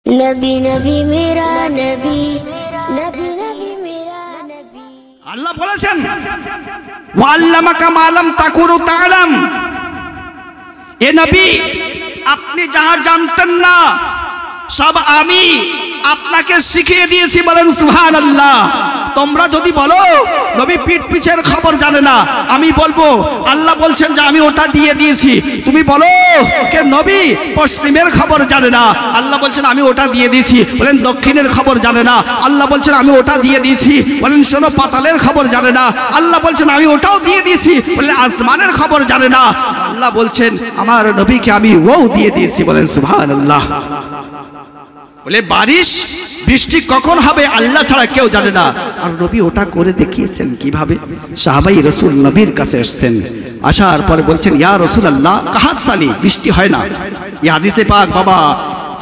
नबी नबी मेरा नबी नबी नबी मेरा नबी। আল্লাহ বলেছেন ওয়াল্লামাকা মা লাম তাকুনু তা'লাম। এ নবী, আপনি যাহা জানতেন না সব আমি আপনাকে শিখিয়ে দিয়েছি। বলেন সুবহানাল্লাহ। তোমরা যদি বলো নবী পিঠ পিছের খবর জানে না, আমি বলবো আল্লাহ বলছেন যে আমি ওটা দিয়ে দিয়েছি। তুমি বলো কে নবী পশ্চিমের খবর জানে না, আল্লাহ বলছেন আমি ওটা দিয়ে দিয়েছি। বলেন দক্ষিণের খবর জানে না, আল্লাহ বলছেন আমি ওটা দিয়ে দিয়েছি। বলেন শোনো পাতালের খবর জানে না, আল্লাহ বলছেন আমি ওটাও দিয়ে দিয়েছি। বলেন আসমানের খবর জানে না, আল্লাহ বলছেন আমার নবীকে আমি ওও দিয়ে দিয়েছি। বলেন সুবহানাল্লাহ। বলে বারিশ বৃষ্টি কখন হবে আল্লাহ ছাড়া কেউ জানে না, আর নবী ওটা করে দেখিয়েছেন কিভাবে। সাহাবাই রাসূল নবীর কাছে এসেছেন, আসার পরে বলছেন ইয়া রাসূলুল্লাহ কাহাত সালি, বৃষ্টি হয় না। এই হাদিসে পাক বাবা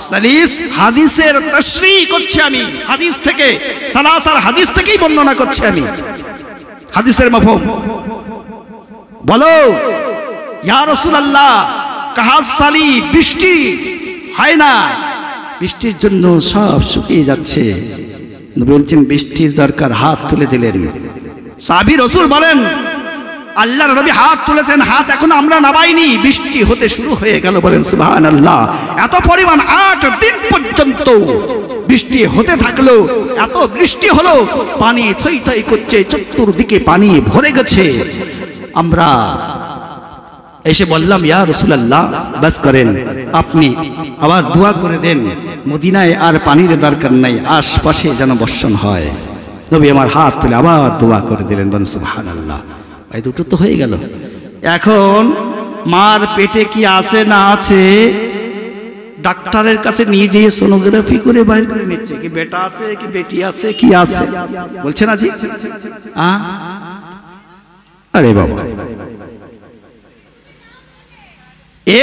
সালিস হাদিসের তাশরীহ করছি আমি, হাদিস থেকে সালাসার হাদিস থেকেই বর্ণনা করছি আমি, হাদিসের মাফহুম। বলো ইয়া রাসূলুল্লাহ কাহাত সালি, বৃষ্টি হয় না, বৃষ্টির জন্য সব শুকিয়ে যাচ্ছে। নবী বলছেন বৃষ্টির দরকার, হাত তুলে দিলেন। সাহাবী রাসূল বলেন আল্লাহর নবী হাত তুলেছেন, হাত এখন আমরা নামাইনি, বৃষ্টি হতে শুরু হয়ে গেল। বলেন সুবহানাল্লাহ। এত পরিমাণ 8 দিন পর্যন্ত বৃষ্টি হতে থাকলো, এত বৃষ্টি হলো, পানি থই থই করছে, চতুর্দিকে পানি ভরে গেছে। আমরা এসে বললাম ইয়া রাসূলুল্লাহ বাস করেন, আপনি আবার দোয়া করে দেন মদিনায় আর পানির দরকার নাই, আশপাশে যেন বর্ষণ হয়। নবী আমার হাত তুলে আবার দোয়া করে দিলেন। বলেন সুবহানাল্লাহ। ভাই দুটো তো হয়ে গেল। এখন মার পেটে কি আছে না আছে ডাক্তারের কাছে নিয়ে যেয়ে সোনোগ্রাফি করে বাইর করে নিচ্ছে, কি বেটা আছে কি বেটি আছে কি আছে, বলছে না জি? আরে বাবা,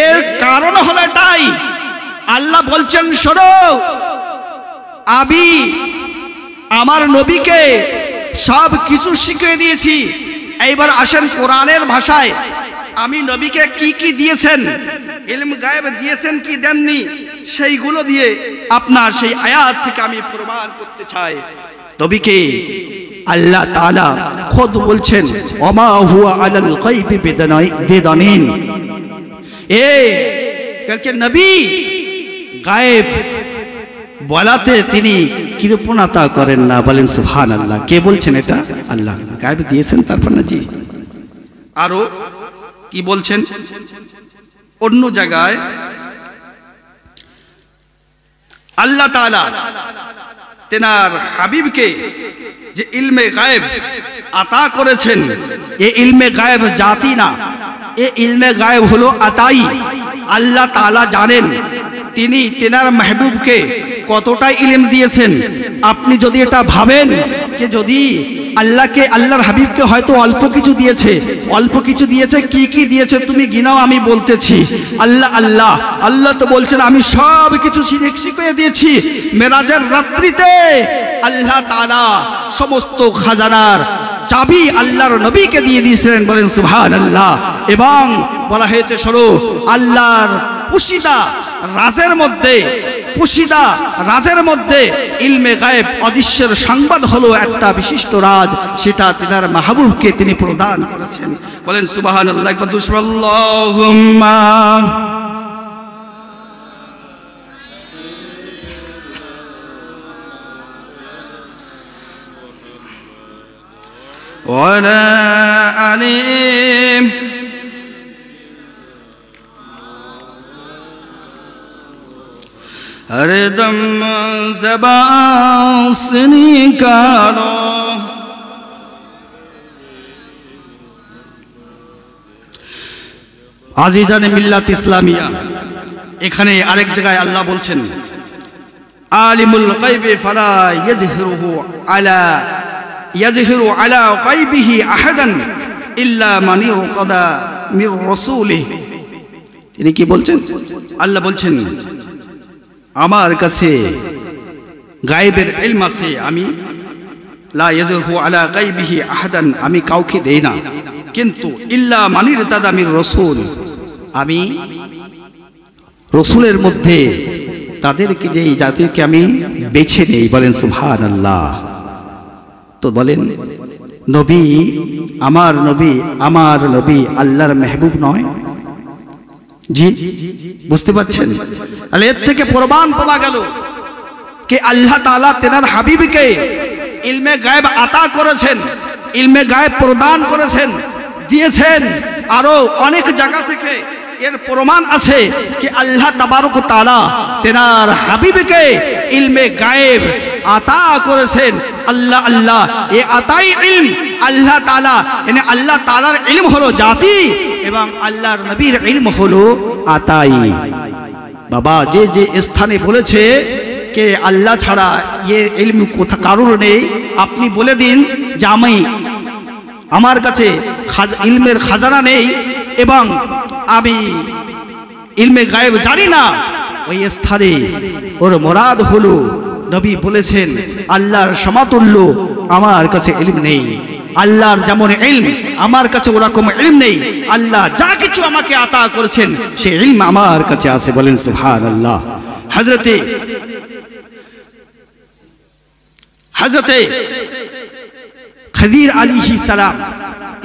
এর কারণ হলো এটাই, আল্লাহ বলছেন শোনো আমি আমার নবীকে সব কিছু শিখিয়ে দিয়েছি। এইবার আসেন কোরআনের ভাষায়, আমি নবীকে কি কি দিয়েছেন, ইলম গায়েব দিয়েছেন কি দেননি, সেইগুলো দিয়ে আপনার সেই আয়াত থেকে আমি প্রমাণ করতে চাই। নবীকে আল্লাহ তাআলা খুদ বলছেন ওমা হুয়া আলাল গায়বি বিদানিন, কালকে নবী গায়েব বলাতে তিনি কৃপণতা করেন না। বলেন সুবহানাল্লাহ। কে বলছেন এটা? আল্লাহ গায়েব দিয়েছেন। তারপর না জি আরো কি বলছেন অন্য জায়গায়, আল্লাহ তাআলা তেনার হাবিবকে যে ইলমে গায়েব আতা করেছেন, এ ইলমে গায়েব জাতি না, এ ইলমে গায়েব হলো আতাই। আল্লাহ তাআলা জানেন তিনি তেনার মাহবুবকে কতটা ইলম দিয়েছেন। আপনি যদি এটা ভাবেন যে যদি আল্লাহকে আল্লাহর হাবিবকে হয়তো অল্প কিছু দিয়েছে, অল্প কিছু দিয়েছে, কি কি দিয়েছে তুমি গিনাও, আমি বলতেছি। আল্লাহ আল্লাহ আল্লাহ তো বলছেন আমি সব কিছু শিখিয়ে দিয়েছি। মেরাজের রাত্রিতে আল্লাহ তাআলা সমস্ত খাজানার চাবি আল্লাহর নবীকে দিয়ে দিয়েছিলেন। বলেন সুবহানাল্লাহ। এবং বলা হয়েছে শোনো আল্লাহর পুশিদা রাজের মধ্যে ইলমে গায়েব অদৃশ্যের সংবাদ হলো একটা বিশিষ্ট রাজ, সেটা তিনার মাহবুবকে তিনি প্রদান করেছেন। বলেন সুবহানাল্লাহ। একবার আল্লাহুম্মা ওয়ালা আলিম हरदम ज़बान से निकालो আজিজানে মিল্লাত ইসলামিয়া। এখানে আরেক জায়গায় আল্লাহ বলছেন আলিমুল গায়বি ফালা ইয়াজহিরু আলা গায়বিহি আহাদান ইল্লা মান ইরতাদা মির রাসূলিহি। তিনি কি বলছেন? আল্লাহ বলছেন আমার কাছে গায়েবের ইলম আছে, আমি লা ইয়াজহু আলা গায়বিহি আহাদান, আমি কাউকে দেই না, কিন্তু ইল্লা মানির তাদামির রাসূল, আমি রাসূলের মধ্যে তাদেরকে যে এই জাতিকে আমি বেছে নেই, বলেন সুবহানাল্লাহ। তো বলেন নবী, আমার নবী আল্লাহর মেহবুব নয়? জি, বুঝতে পারছেন? তাহলে এর থেকে প্রমাণ পাওয়া গেল कि अल्लाह ताला तेनार হাবিবকে ইলমে গায়েব আতা করেছেন, ইলমে গায়েব প্রদান করেছেন, দিয়েছেন। আরো অনেক জায়গা থেকে এর প্রমাণ আছে कि আল্লাহ তাবারক তাআলা তেনার হাবিবকে ইলমে গায়েব আতা করেছেন। আল্লাহ আল্লাহ এ আতাই ইলম আল্লাহ তাআলা, মানে আল্লাহ তাআলার ইলম হলো জাতি এবং আল্লাহর নবীর ইলম হলো আতাই। বাবা যে যে স্থানে বলেছে কে আল্লাহ ছাড়া ये इल्म কোথা কারোর নেই, আপনি বলে দিন যে আমার কাছে ইলমের খাজানা নেই এবং আমি ইলমে গায়েব জানি না, ওই স্থানে ওর মুরাদ হলো নবী বলেছেন আল্লাহর সমতুল্য আমার কাছে ইলম নেই, আল্লাহর যেমন ইলম আমার কাছে ওরকম ইলম নেই, আল্লাহ যা কিছু আমাকে আতা করেছেন সেই ইলম আমার কাছে আছে, বলেন সুবহানাল্লাহ। হযরতে खदीर अलैहिस्सलाम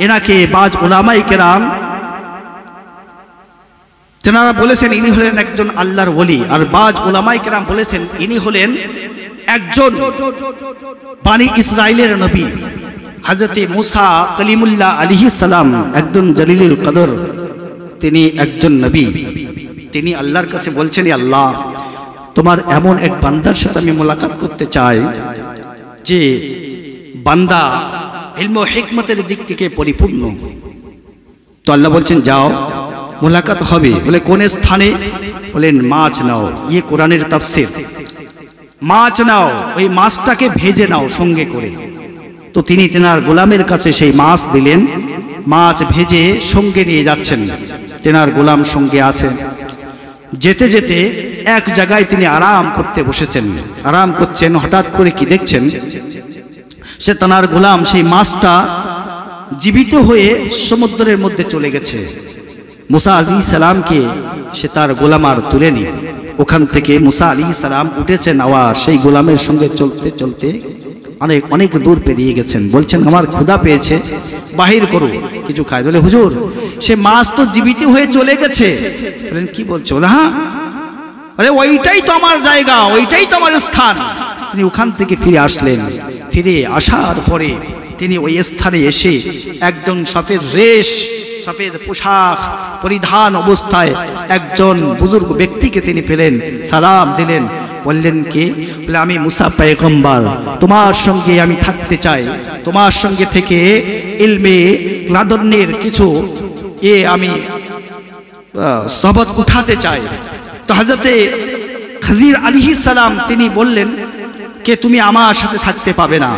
এনাকে বাজ উলামায়ে কেরাম তেনারা বলেছেন ইনি হলেন একজন আল্লাহর ওলি, আর বাজ উলামায়ে কেরাম বলেছেন ইনি হলেন একজন বানি ইসরাইলের নবী। হযরতে মুসা কলিমুল্লাহ আলাইহিসসালাম একজন জলিলুল কদর, তিনি একজন নবী। তিনি আল্লাহর কাছে বলছেন আল্লাহ তোমার এমন এক বান্দার সাথে আমি মোলাকাত করতে চাই যে বান্দা ইলম ও হিকমতের দিক থেকে পরিপূর্ণ। তো আল্লাহ বলছেন যাও মোলাকাত হবে। বলে কোন স্থানে? বলেন মাছ নাও, ইয়ে কোরআনের তাফসীর। মাছ নাও, ওই মাছটাকে ভেজে নাও সঙ্গে করে। তো তিনি তেনার গোলামের কাছে সেই মাছ দিলেন, মাছ ভেজে সঙ্গে নিয়ে যাচ্ছেন, তেনার গোলাম সঙ্গে আছেন। যেতে যেতে এক জায়গায় তিনি আরাম করতে বসেছেন, আরাম করছেন, হঠাৎ করে কি দেখছেন সে তেনার গোলাম সেই মাছটা জীবিত হয়ে সমুদ্রের মধ্যে চলে গেছে। মুসা আলাইহিস সালামকে সে তার গোলাম আর তুলেনি। ওখান থেকে মুসা আলাইহিস সালাম উঠেছেন, আবার সেই গোলামের সঙ্গে চলতে চলতে অনেক অনেক দূর পেরিয়ে গেছেন। বলছেন আমার ক্ষুধা পেয়েছে, বাহির করো কিছু খাই। বলে হুজুর সে মাছ তো জীবিত হয়ে চলে গেছে। বলেন কি বলছো? বলে হ্যাঁ। আরে ওইটাই তো আমার জায়গা, ওইটাই তো আমার স্থান। তিনি ওখান থেকে ফিরে আসলেন। ফিরে আসার পরে তিনি ওই স্থানে এসে একজন সফেদ রেশ, সফেদ পোশাক পরিধান অবস্থায় একজন বুজুর্গ ব্যক্তিকে তিনি পেলেন, সালাম দিলেন। বললেন কে? বলে আমি মুসা পয়গম্বর, তোমার সঙ্গে আমি থাকতে চাই, তোমার সঙ্গে থেকে ইলমে লাদুন্নির কিছু আমি সবক উঠাতে চাই। তো হযরতে খদির আলাইহিস সালাম তিনি বললেন কে তুমি আমার সাথে থাকতে পাবে না?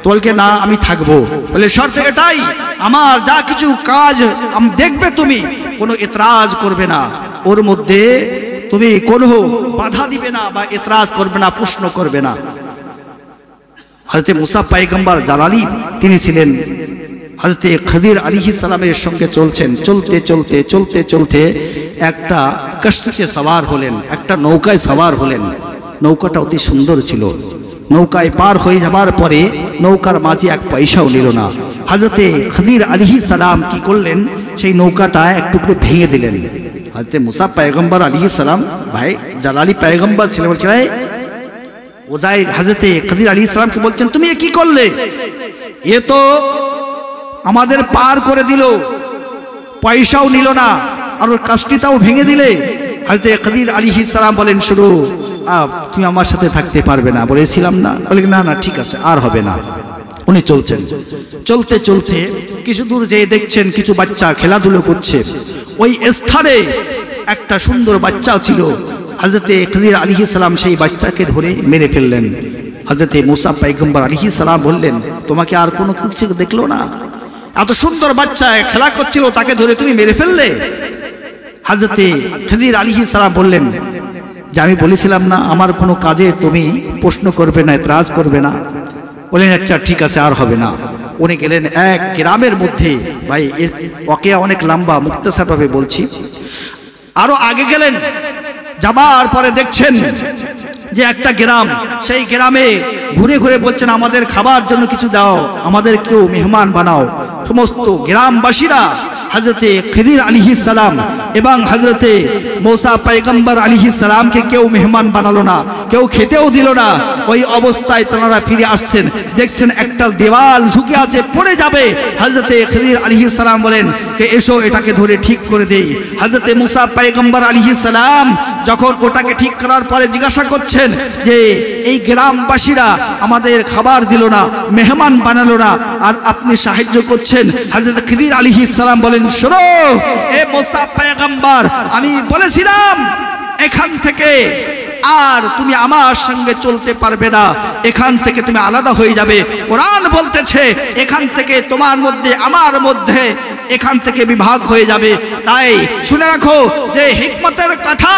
তোলকে না আমি থাকবো। বলে শর্ত এটাই, আমার যা কিছু কাজ দেখবে তুমি কোনো এতরাজ করবে না, ওর মধ্যে তুমি কোনো বাধা দিবে না বা এতরাজ করবে না, প্রশ্ন করবে না। হযরতে মুসা পয়গম্বর জালালি তিনি ছিলেন হযরতে খদির আলাইহিস সালামের সঙ্গে চলছেন। চলতে চলতে চলতে চলতে একটা কষ্টিতে সওয়ার হলেন, একটা নৌকায় সওয়ার হলেন। নৌকাটা অতি সুন্দর ছিল। নৌকায় পার হয়ে যাবার পরে নৌকার মাঝে এক পয়সাও নিল না। হযরতে খদির আলাইহিস সালাম কি করলেন? সেই নৌকাটা একটু করে ভেঙে দিলেন। হযরতে মুসা পয়গম্বর আলাইহিস সালাম ভাই জালালি পয়গম্বর ছিলেন, বলছে ভাই ওজাইর হযরতে খদির আলাইহিস সালামকে বলছেন তুমি কি করলে? এ তো আমাদের পার করে দিল, পয়সাও নিল না, আর ওর কাষ্টিটাও ভেঙে দিলে। হযরতে খদির আলাইহিস সালাম বলেন শুরু তুমি আমার সাথে থাকতে পারবে না, বলেছিলাম না? বলে না না ঠিক আছে, আর হবে না। উনি চলছেন। চলতে চলতে কিছু দূর যেয়ে দেখছেন কিছু বাচ্চা খেলাধুলো করছে। ওই স্থানে একটা সুন্দর বাচ্চা ছিল। হযরতে খদির আলাইহিস সালাম সেই বাচ্চাকে ধরে মেরে ফেললেন। হযরতে মুসা পয়গম্বর আলাইহিস সালাম বললেন তোমাকে আর কোনো কিছু দেখলো না? এত সুন্দর বাচ্চা খেলা করছিল, তাকে ধরে তুমি মেরে ফেললে? হযরতে খদির আলাইহিস সালাম বললেন যে আমি বলেছিলাম না আমার কোনো কাজে তুমি প্রশ্ন করবে না, এতরাজ করবে না। বলেন আচ্ছা ঠিক আছে, আর হবে না। উনি গেলেন এক গ্রামের মধ্যে। ভাই এর ওয়াকিয়া অনেক লম্বা, মুক্তাসারভাবে বলছি। আরো আগে গেলেন, যাবার পরে দেখছেন যে একটা গ্রাম, সেই গ্রামে ঘুরে ঘুরে বলছেন আমাদের খাবার জন্য কিছু দাও, আমাদের কেউ মেহমান বানাও। সমস্ত গ্রামবাসীরা হযরতে খিদির আলাইহিস সালাম এবং হযরতে মূসা পয়গম্বর আলাইহিস সালামকে কেউ মেহমান বানালো না, কেউ খেতেও দিল না। ওই অবস্থায় তারা ফিরে আসছেন, দেখছেন একটা দেওয়াল ঝুঁকে আছে, পড়ে যাবে। হযরতে খিদির আলাইহিস সালাম বলেন যে এসো এটাকে ধরে ঠিক করে দেই। হযরতে মূসা পয়গম্বর আলাইহিস সালাম যখন ওটাকে ঠিক করার পরে জিজ্ঞাসা করছেন যে এই গ্রামবাসীরা আমাদের খাবার দিল না, মেহমান বানালো না, আর আপনি সাহায্য করছেন। হযরত খিদির আলাইহিস সালাম বলেন শোনো এ মূসা পয়গম্বর, আমি বলেছিলাম এখান থেকে আর তুমি আমার সঙ্গে চলতে পারবে না, এখান থেকে তুমি আলাদা হয়ে যাবে। কোরআন বলতেছে এখান থেকে তোমার মধ্যে আমার মধ্যে এখান থেকে বিভাগ হয়ে যাবে। তাই শুনে রাখো যে হিকমতের কথা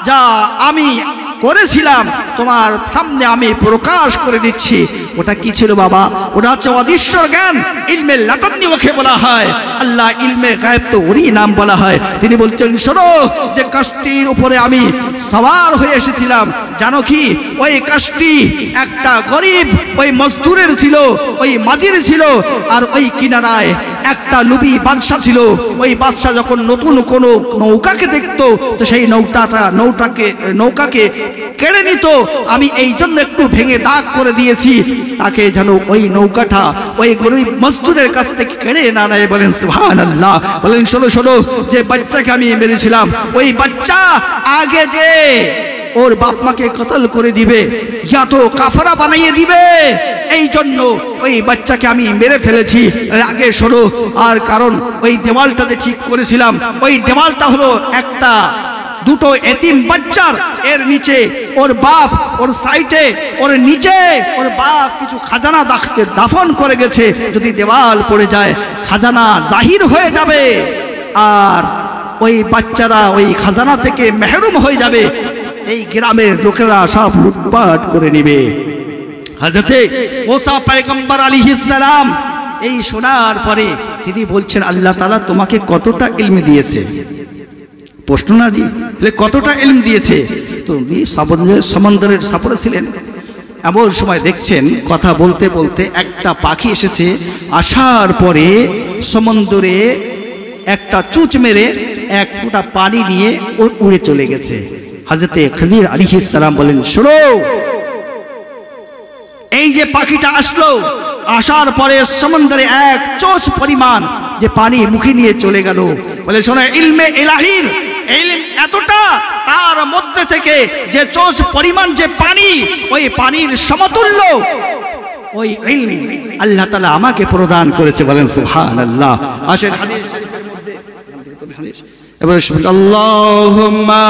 যা আমি করেছিলাম তোমার সামনে আমি প্রকাশ করে দিচ্ছি। ওটা কি ছিল বাবা? ওটা হচ্ছে অদৃশ্যর জ্ঞান, ইলমে লাদুন্নি ওকে বলা হয়। আল্লাহ ইলমে গায়েব তো ওরই নাম বলা হয়। তিনি বলছেন শোনো যে কাশতির উপরে আমি সওয়ার হয়ে এসেছিলাম, জানো কি ওই কাশতি একটা গরিব ওই মজদুরের ছিল, ওই মাঝির ছিল, আর ওই কিনারায় একটা লুবি বাদশা ছিল। ওই বাদশা যখন নতুন কোনো নৌকাকে দেখতো তো সেই নৌকাকে কেড়ে নিত। আমি এই জন্য একটু ভেঙে দাগ করে দিয়েছি তাকে যেন ওই নৌকাটা ওই গরিব মজদুরের কাছ থেকে কেড়ে না নেয়। বলেন সুবহানাল্লাহ। বলেন শোনো শোনো যে বাচ্চাকে আমি মেরেছিলাম, ওই বাচ্চা আগে যে ওর বাপ মাকে কতল করে দিবে, ইয়া তো কাফারা বানিয়ে দিবে, এই জন্য ওই বাচ্চাকে আমি মেরে ফেলেছি। আগে শোনো, আর কারণ ওই দেওয়ালটাতে ঠিক করেছিলাম, ওই দেওয়ালটা হলো একটা দুটো এতিম বাচ্চার, এর নিচে ওর বাপ, ওর সাইডে ওর নিচে ওর বাপ কিছু খাজানা দাফন করে গেছে। যদি দেওয়াল পড়ে যায় খাজানা জাহির হয়ে যাবে আর ওই বাচ্চারা ওই খাজানা থেকে মেহরুম হয়ে যাবে, এই গ্রামের লোকেরা সব লুটপাট করে নেবে। হযরতে মূসা পয়গম্বর আলাইহিস সালাম এই শোনার পরে তিনি বলছেন আল্লাহ তাআলা তোমাকে কতটা ইলম দিয়েছে? প্রশ্ন না জি, কতটা ইলম দিয়েছে? তো সমুদ্রের সফরে ছিলেন, এমন সময় দেখছেন কথা বলতে বলতে একটা পাখি এসেছে, আসার পরে সমুদ্রে একটা চুঁচ মেরে এক ফোঁটা পানি নিয়ে ও উড়ে চলে গেছে। হযরতে খিদির আলাইহিস সালাম বলেন শোনো, এই যে পাখিটা আসলো, আসার পরে সমুদ্রে এক চোষ পরিমাণ যে পানি মুখে নিয়ে চলে গেল। বলে শোনো ইলমে ইলাহির ইলম এতটা, তার মধ্যে থেকে যে চোষ পরিমাণ যে পানি, ওই পানির সমতুল্য ওই ইলম আল্লাহ তাআলা আমাকে প্রদান করেছে। বলেন সুবহানাল্লাহ। আসেন হাদিস শরীফের মধ্যে এবার আল্লাহুম্মা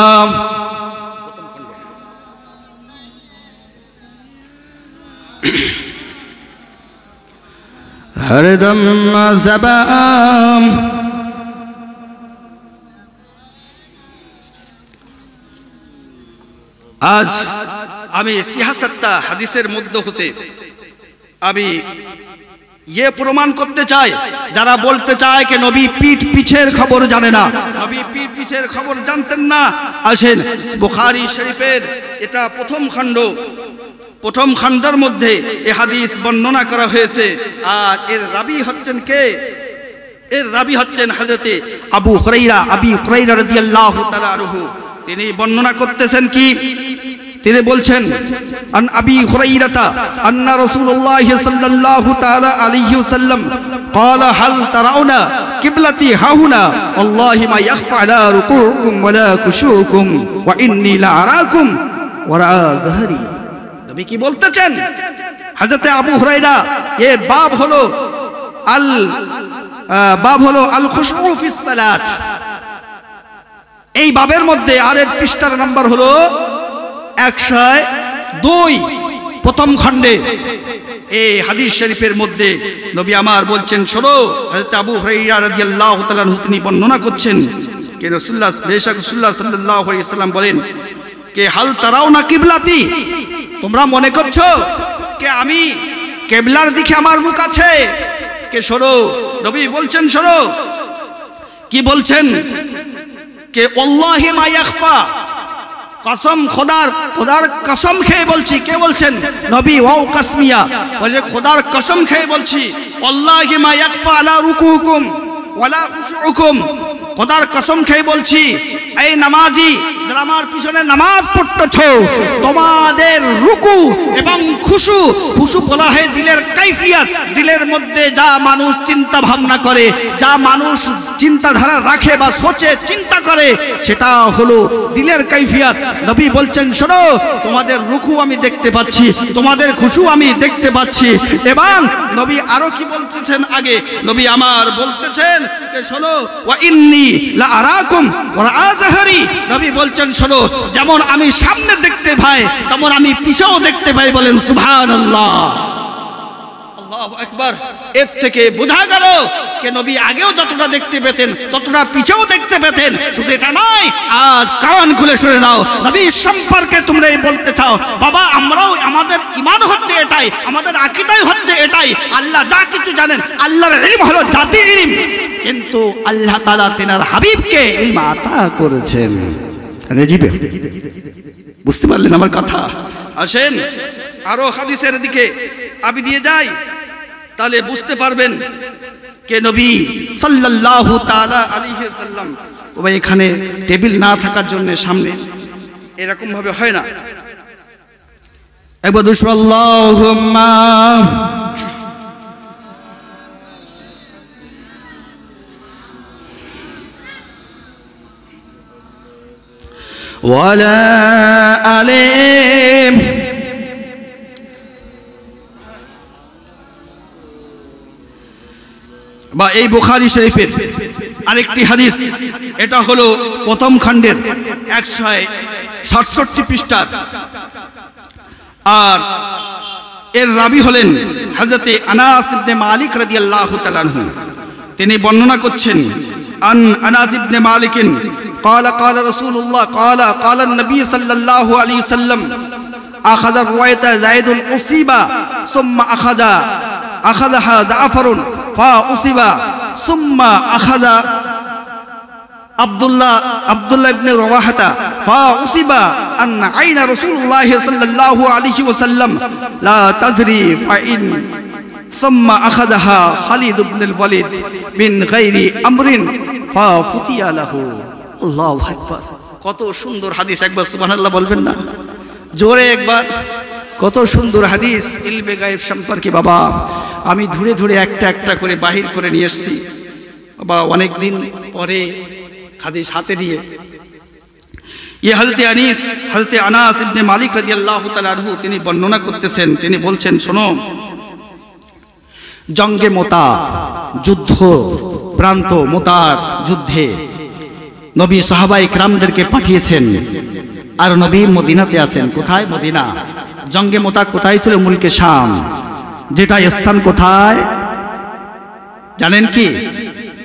হরদম সাবাম আজ আমি সিয়াসতটা হাদিসের মধ্যে হতে আমি ये প্রমাণ করতে চাই, যারা বলতে চায় যে নবী পিঠ পিছের খবর জানে না, নবী পিঠ পিছের খবর জানতেন না। আসেন বুখারী শরীফের এটা প্রথম খণ্ডের মধ্যে এই হাদিস বর্ণনা করা হয়েছে। আর এর রাবি হচ্ছেন কে? এর রাবি হচ্ছেন হযরতে আবু হুরায়রা রাদিয়াল্লাহু তাআলা আনহু। তিনি বর্ণনা করতেছেন কি? তিনি বলছেন আন আবি হুরায়রাতা আন্না রাসূলুল্লাহ সাল্লাল্লাহু তাআলা আলাইহি ওয়াসাল্লাম قال هل ترون قبلتي هاهنا والله ما يخفى على ركوعكم ولا خشوعكم واني لاراكم وراء ظهري। নবী কি বলতেছেন? হযরতে আবু হুরায়রা এর বাব হলো আল খুশু ফিস সালাত। এই বাবের মধ্যে আর এর পৃষ্ঠার নাম্বার হলো 102 প্রথম খণ্ডে। এই হাদিস শরীফের মধ্যে নবী আমার বলছেন শোনো, হযরত আবু হুরায়রা রাদিয়াল্লাহু তাআলা তিনি বর্ণনা করছেন যে রাসূলুল্লাহ সাল্লাল্লাহু আলাইহি ওয়াসাল্লাম বলেন কে হাল তারাউনা কিবলাতি, তোমরা মনে করছো যে আমি কিবলার দিকে আমার মুখ আছে? কে শোনো, নবী বলছেন শোনো কি বলছেন কে ওয়াল্লাহি মা ইয়াখফা, কসম, খোদার কসম খেয়ে বলছি। কে বলছেন? নবী। ওয়াও কাসমিয়া, বলে খোদার কসম খেয়ে বলছি, আল্লাহি মা ইয়াকফা আলা রুকুকুম ওয়ালা খুশুউকুম, খোদার কসম খেয়ে বলছি, এই নামাজি যারা আমার পিছনে নামাজ পড়তেছো, তোমাদের রুকু এবং খুশু বলা হয় দিলের কাইফিয়াত, দিলের মধ্যে যা মানুষ চিন্তা ভাবনা করে, যা মানুষ চিন্তাধারা রাখে বা সোচে চিন্তা করে, সেটা হলো দিলের কাইফিয়াত। নবী বলছেন, শোনো, তোমাদের রুকু আমি দেখতে পাচ্ছি, তোমাদের খুশু আমি দেখতে পাচ্ছি। এবং নবী আরো কি বলতেছেন? আগে নবী আমার বলতেছেন, শোনো, ওয়া ইন্নী লা আরাকুম ওয়া আযহারি, নবী বলছেন, শোনো, যেমন আমি সামনে দেখতে পাই তেমন আমি পিছেও দেখতে পাই। বলেন সুবহানাল্লাহ, আল্লাহু আকবার। এর থেকে বোঝা গেল যে নবী আগেও যতটা দেখতে পেতেন ততটা পিছেও দেখতে পেতেন। শুধু এটা নয়, আজ কান খুলে শুনে নাও, নবী সম্পর্কে তোমরা বলতে চাও, বাবা আমরাও, আমাদের ঈমান হচ্ছে এটাই, আমাদের আকীদাই হচ্ছে এটাই। আল্লাহ যা কিছু জানেন, আল্লাহর ইলম হলো জাতি ইলম, কিন্তু আল্লাহ তাআলা তিনার হাবিবকে ইলম আতা করেছেন। রেজিবে বুঝতে পারলেন আমার কথা? আসেন আরো হাদিসের দিকে আমি দিয়ে যাই, তাহলে বুঝতে পারবেন কে নবী সাল্লাল্লাহু তাআলা আলাইহি সাল্লাম। ভাই এখানে টেবিল না থাকার জন্য সামনে এরকম ভাবে হয় না। একবার দুশো আল্লাহুম্মা ওয়ালা আলাইহিম বা এই বুখারী শরীফের আরেকটি হাদিস, এটা হলো প্রথম খণ্ডের 167 পৃষ্ঠার, আর এর রাবী হলেন হযরতে আনাস ইবনে মালিক রাদিয়াল্লাহু তাআলা আনহু। তিনি বর্ণনা করছেন, আন আনাস ইবনে মালিক قال قال رسول الله قال النبي صلى الله عليه وسلم اخذ الروايه زيد اصيب ثم اخذها جعفر فاصيب ثم اخذ عبد الله بن رواحه فاصيب ان عين رسول الله صلى الله عليه وسلم لا تزري فإن ثم اخذها خالد بن الوليد من غير امر ففتي له। আল্লাহু আকবার। কত সুন্দর হাদিস, একবার সুবহানাল্লাহ বলবেন না জোরে একবার? কত সুন্দর হাদিস ইলমে গায়েব সম্পর্কে। বাবা আমি ধরে ধরে একটা একটা করে বাহির করে নিয়ে এসেছি বাবা, অনেক দিন পরে হাদিস হাতে দিয়ে। ये হযরতে আনাস ইবনে মালিক রাদিয়াল্লাহু তাআলা আনহু তিনি বর্ণনা করতেছেন, তিনি বলছেন, শোনো, জঙ্গে মোতা, যুদ্ধ প্রান্ত মোতার যুদ্ধে নবী সাহাবায়ে কিরামদেরকে পাঠিয়েছেন, আর নবী মদিনাতে আছেন। কোথায়? মদিনা। জঙ্গে মোতা কোথায় ছিল? মুলকে শাম, যেটা স্থান কোথায় জানেন কি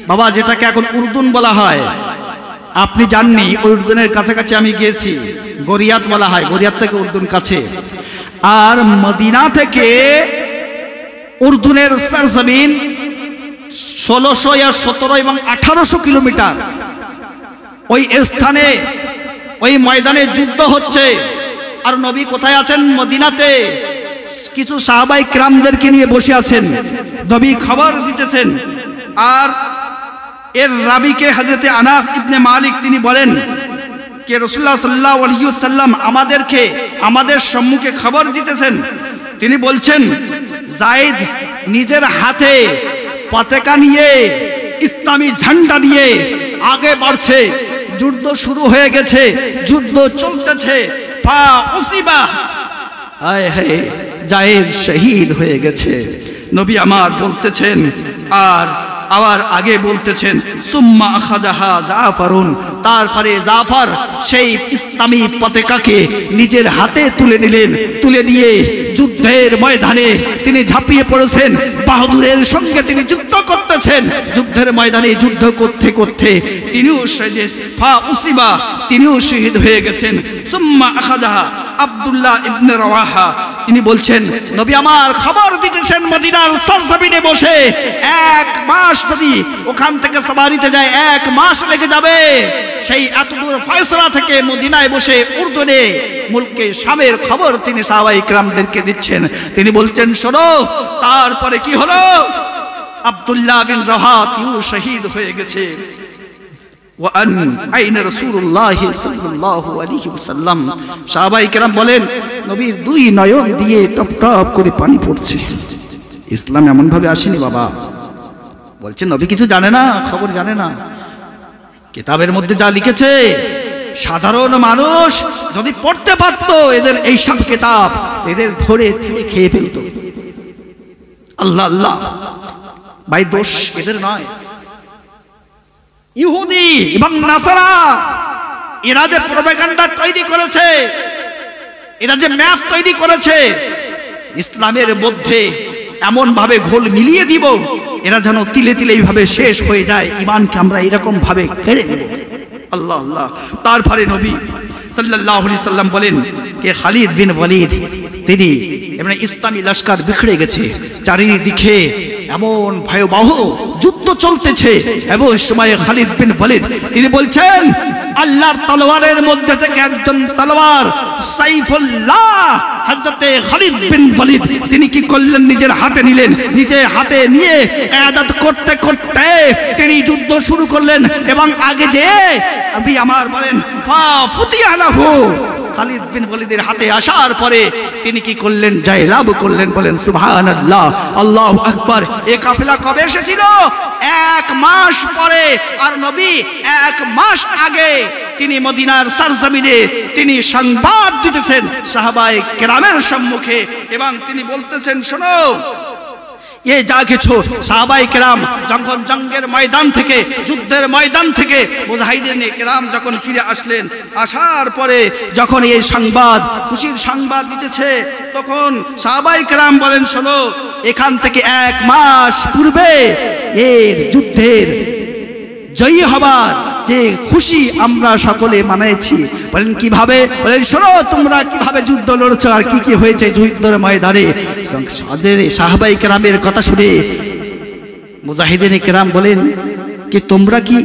বাবা? যেটাকে এখন উর্দুন বলা হয়। আপনি জাননি, উর্দুনের কাছাকাছি আমি গিয়েছি, গরিয়াত বলা হয়, গরিয়াত থেকে উর্দুন কাছে। আর মদিনা থেকে উর্দুনের সরজমিন 1600 या 17 এবং 1800 কিলোমিটার। ওই স্থানে, ওই ময়দানে যুদ্ধ হচ্ছে, আর নবী কোথায় আছেন? মদিনাতে। কিছু সাহাবায়ে কিরামদেরকে নিয়ে বসে আছেন, নবী খবর দিতেছেন। আর এর রাবীকে হযরতে আনাস ইবনে মালিক তিনি বলেন কে রাসূলুল্লাহ সাল্লাল্লাহু আলাইহি ওয়াসাল্লাম আমাদেরকে আমাদের সম্মুখে খবর দিতেছেন। তিনি বলছেন, যায়েদ নিজের হাতে পতাকা নিয়ে, ইসলামী ঝান্ডা নিয়ে আগে বাড়ছে, যুদ্ধ শুরু হয়ে গেছে, যুদ্ধ চলতেছে। ফা উসিবা, হায় হায়, যায়েদ শহীদ হয়ে গেছে। নবী আমার বলতেছেন, আর আবার আগে বলতেছেন, সুম্মা আখাযাহা জাফারুন, তারপরে জাফর সেই ইসলামী পতাকাকে নিজের হাতে তুলে নিলেন। তুলে নিয়ে যুদ্ধের ময়দানে তিনি ঝাঁপিয়ে পড়েছেন, বাহাদুরের সঙ্গে তিনি যুদ্ধ করতেছেন। যুদ্ধের ময়দানে যুদ্ধ করতে করতে তিনিও শহীদ, ফা উসিবা, তিনিও শহীদ হয়ে গেছেন। সুম্মা আখাযাহা, আব্দুল্লাহ ইবনে রাওয়াহা, তিনি বলছেন নবী আমার খবর দিতেছেন মদিনার সরজমিনে বসে 1 মাস যদি ওখান থেকে সওয়ারিতে যায় 1 মাস লেগে যাবে। সেই এতদূর ফয়সলা থেকে মদিনায় বসে উর্দুনে মুলকে শামের খবর তিনি সাহাবায়ে কিরামদেরকে দিচ্ছেন। তিনি বলছেন শোনো, তারপরে কি হলো? আব্দুল্লাহ বিন রাওয়াহা তিও শহীদ হয়ে গেছে। ওয়ান আইনা রাসূলুল্লাহ সাল্লাল্লাহু আলাইহি ওয়াসাল্লাম, সাহাবায়ে কেরাম বলেন নবীর 2 নয়ন দিয়ে টপ টপ করে পানি পড়ছে। ইসলাম এমন ভাবে আসেনি বাবা। বলছেন নবী কিছু জানে না, খবর জানে না। কিতাবের মধ্যে যা লিখেছে সাধারণ মানুষ যদি পড়তে পারতো এদের এই সব কিতাব, এদের ধরে ছিঁড়ে খেয়ে ফেলতো। আল্লাহ আল্লাহ, ভাই দোষ এদের নয়। ইহুদি এবং নাসারা এরা যে প্রোপাগান্ডা তৈরি করেছে, এরা যে ম্যাপ তৈরি করেছে ইসলামের মধ্যে এমন ভাবে ঘোল মিলিয়ে দিব এরা যেন তিলে তিলে এইভাবে শেষ হয়ে যায়। ঈমানকে আমরা এরকম ভাবে কেড়ে নেব। আল্লাহ আল্লাহ। তারপরে নবী সাল্লাল্লাহু আলাইহি সাল্লাম বলেন কে খালিদ বিন ওয়ালিদ, তিনি এমন ইসলামী লস্কর বিখড়ে গেছে, চারিদিকে এমন ভয়াবহ যুদ্ধ চলতেছে। এবং সময়ে খালিদ বিন ওয়ালিদ তিনি বলছেন আল্লাহর তলোয়ারের মধ্যে থেকে একজন তলোয়ার সাইফুল্লাহ হযরতে খালিদ বিন ওয়ালিদ তিনি কি করলেন? নিজের হাতে নিলেন। নিজে হাতে নিয়ে কিয়াদত করতে করতে তিনি যুদ্ধ শুরু করলেন। এবং আগে যে নবী আমার বলেন ফা ফুতিয়া লাহু, খালিদ বিন ওয়ালিদের হাতে আসার পরে তিনি কি করলেন? জয়লাভ করলেন। বলেন সুবহানাল্লাহ, আল্লাহু আকবার। এই কাফেলা কবে এসেছিল? 1 মাস পরে। আর নবী 1 মাস আগে তিনি মদিনার সরজমিনে তিনি সংবাদ দিতেছেন সাহাবায়ে কেরামের সম্মুখে। এবং তিনি বলতেছেন শোনো, এ যা কিছু সাহাবায়ে কেরাম যখন জঙ্গের ময়দান থেকে, যুদ্ধের ময়দান থেকে মুজাহিদিন কেরাম যখন ফিরে আসলেন, আসার পরে যখন এই সংবাদ, খুশির সংবাদ দিতেছে, তখন সাহাবায়ে কেরাম বলেন শোনো, এখান থেকে 1 মাস পূর্বে এর যুদ্ধের জয়ী হবার যে খুশি আমরা সকলে মানাইছি। বলেন কিভাবে? বলেন শোনো তোমরা কিভাবে যুদ্ধ লড়ছো আর কি কি হয়েছে যুদ্ধের ময়দানে। সাহাবায়ে কেরামের কথা শুনে মুজাহিদিন কেরাম বলেন কি তোমরা কি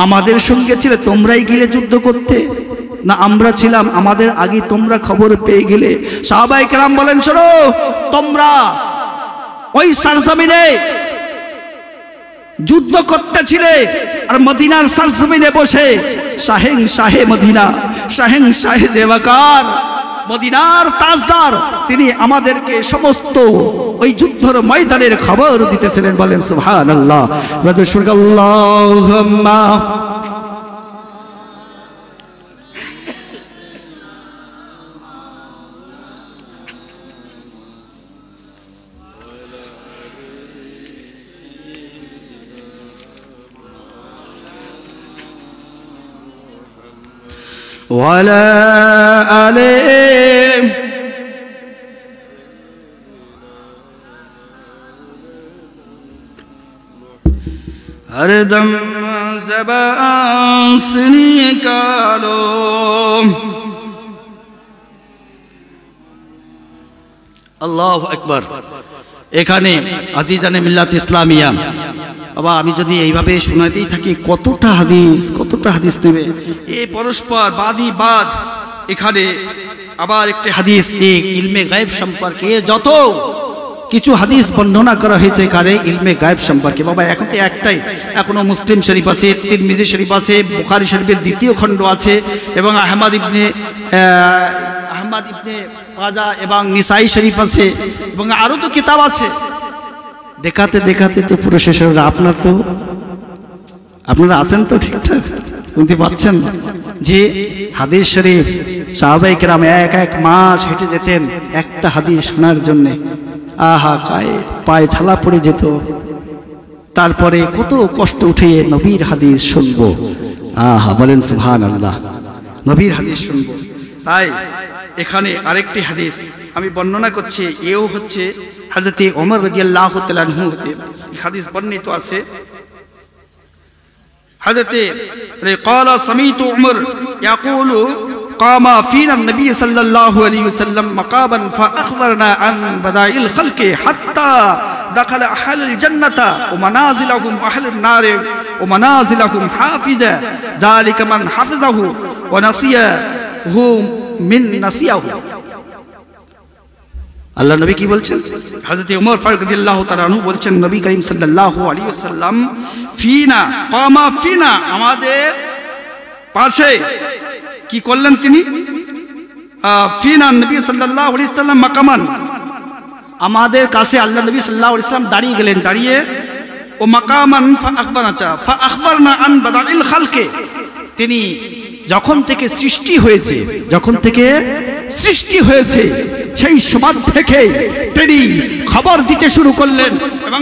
আমাদের সঙ্গে ছিলে? তোমরাই গেলে যুদ্ধ করতে, না আমরা ছিলাম আমাদের আগে তোমরা খবর পেয়ে গেলে? সাহাবায়ে কেরাম বলেন শোনো, তোমরা ওই সরজমিনে যুদ্ধ করতেছিলে আর মদিনার সরজমিনে বসে শাহেন শাহে মদিনা, শাহেন শাহে জেওয়াকার, মদিনার তাজদার তিনি আমাদেরকে সমস্ত ওই যুদ্ধের ময়দানের খবর দিতেছিলেন। বলেন সুবহানাল্লাহ। আল্লাহুম্মা ওয়ালা আলে হরদম জবান সে নিকালো। আল্লাহু আকবার। এখানে আজিজানে মিল্লাত ইসলামিয়া, বাবা আমি যদি এইভাবে শোনাতেই থাকি কতটা হাদিস নেবে। এই পরস্পর বাদী বাদ। এখানে আবার একটি হাদিস এই ইলমে গায়েব সম্পর্কে যত কিছু হাদিস বর্ণনা করা হয়েছে এখানে ইলমে গায়েব সম্পর্কে। বাবা এখন তো একটাই, এখনো মুসলিম শরীফ আছে, তিরমিজি শরীফ আছে, বুখারী শরীফের 2য় খণ্ড আছে, এবং আহমদ ইবনে মাজা এবং নিসাই শরীফ আছে, এবং আরো তো কিতাব আছে। দেখাতে দেখাতে তো পুরো শেষ হবে। আপনারা আছেন তো ঠিকঠাক? শুনতে পাচ্ছেন যে হাদিস শরীফ সাহাবায়ে কেরাম 1 মাস হেঁটে যেতেন একটা হাদিস শোনার জন্য। আহা, পায়ে ছালা পড়ে যেত। তারপরে কত কষ্ট উঠে নবীর হাদিস শুনবো। আহা, বলেন সুবহানাল্লাহ, নবীর হাদিস শুনবো। তাই এখানে আরেকটি হাদিস আমি বর্ণনা করছি। এও হচ্ছে হযরতে ওমর রাদিয়াল্লাহু তাআলা আনহু হতে হাদিস বর্ণিত আছে। হযরতে ক্বালা সামিতু উমর ইয়াকুলু قام فينا النبي صلى الله عليه وسلم مقاما فأخبرنا عن بدائل الخلق حتى دخل أهل الجنة ومنازلهم أهل النار ومنازلهم حافظا ذلك من حفظه ونسيه من نسيه আল্লাহ নবী কি বলছেন? হযরত ওমর ফারুক রাদিয়াল্লাহু তাআলা আনহু বলছেন নবী করিম সাল্লাল্লাহু আলাইহি ওয়াসাল্লাম ফিনা কামা ফিনা আমাদের পাশে কি করলেন তিনি? ফিনা নবী সাল্লাল্লাহু আলাইহি ওয়াসাল্লাম মাকামান আমাদের কাছে আল্লাহ নবী সাল্লাল্লাহু আলাইহি ওয়াসাল্লাম দাঁড়িয়ে গেলেন। দাঁড়িয়ে ও মাকামান ফা আখবারনা আন বাদাইল খালকে তিনি যখন থেকে সৃষ্টি হয়েছে সেই সময় থেকে তিনি খবর দিতে শুরু করলেন। এবং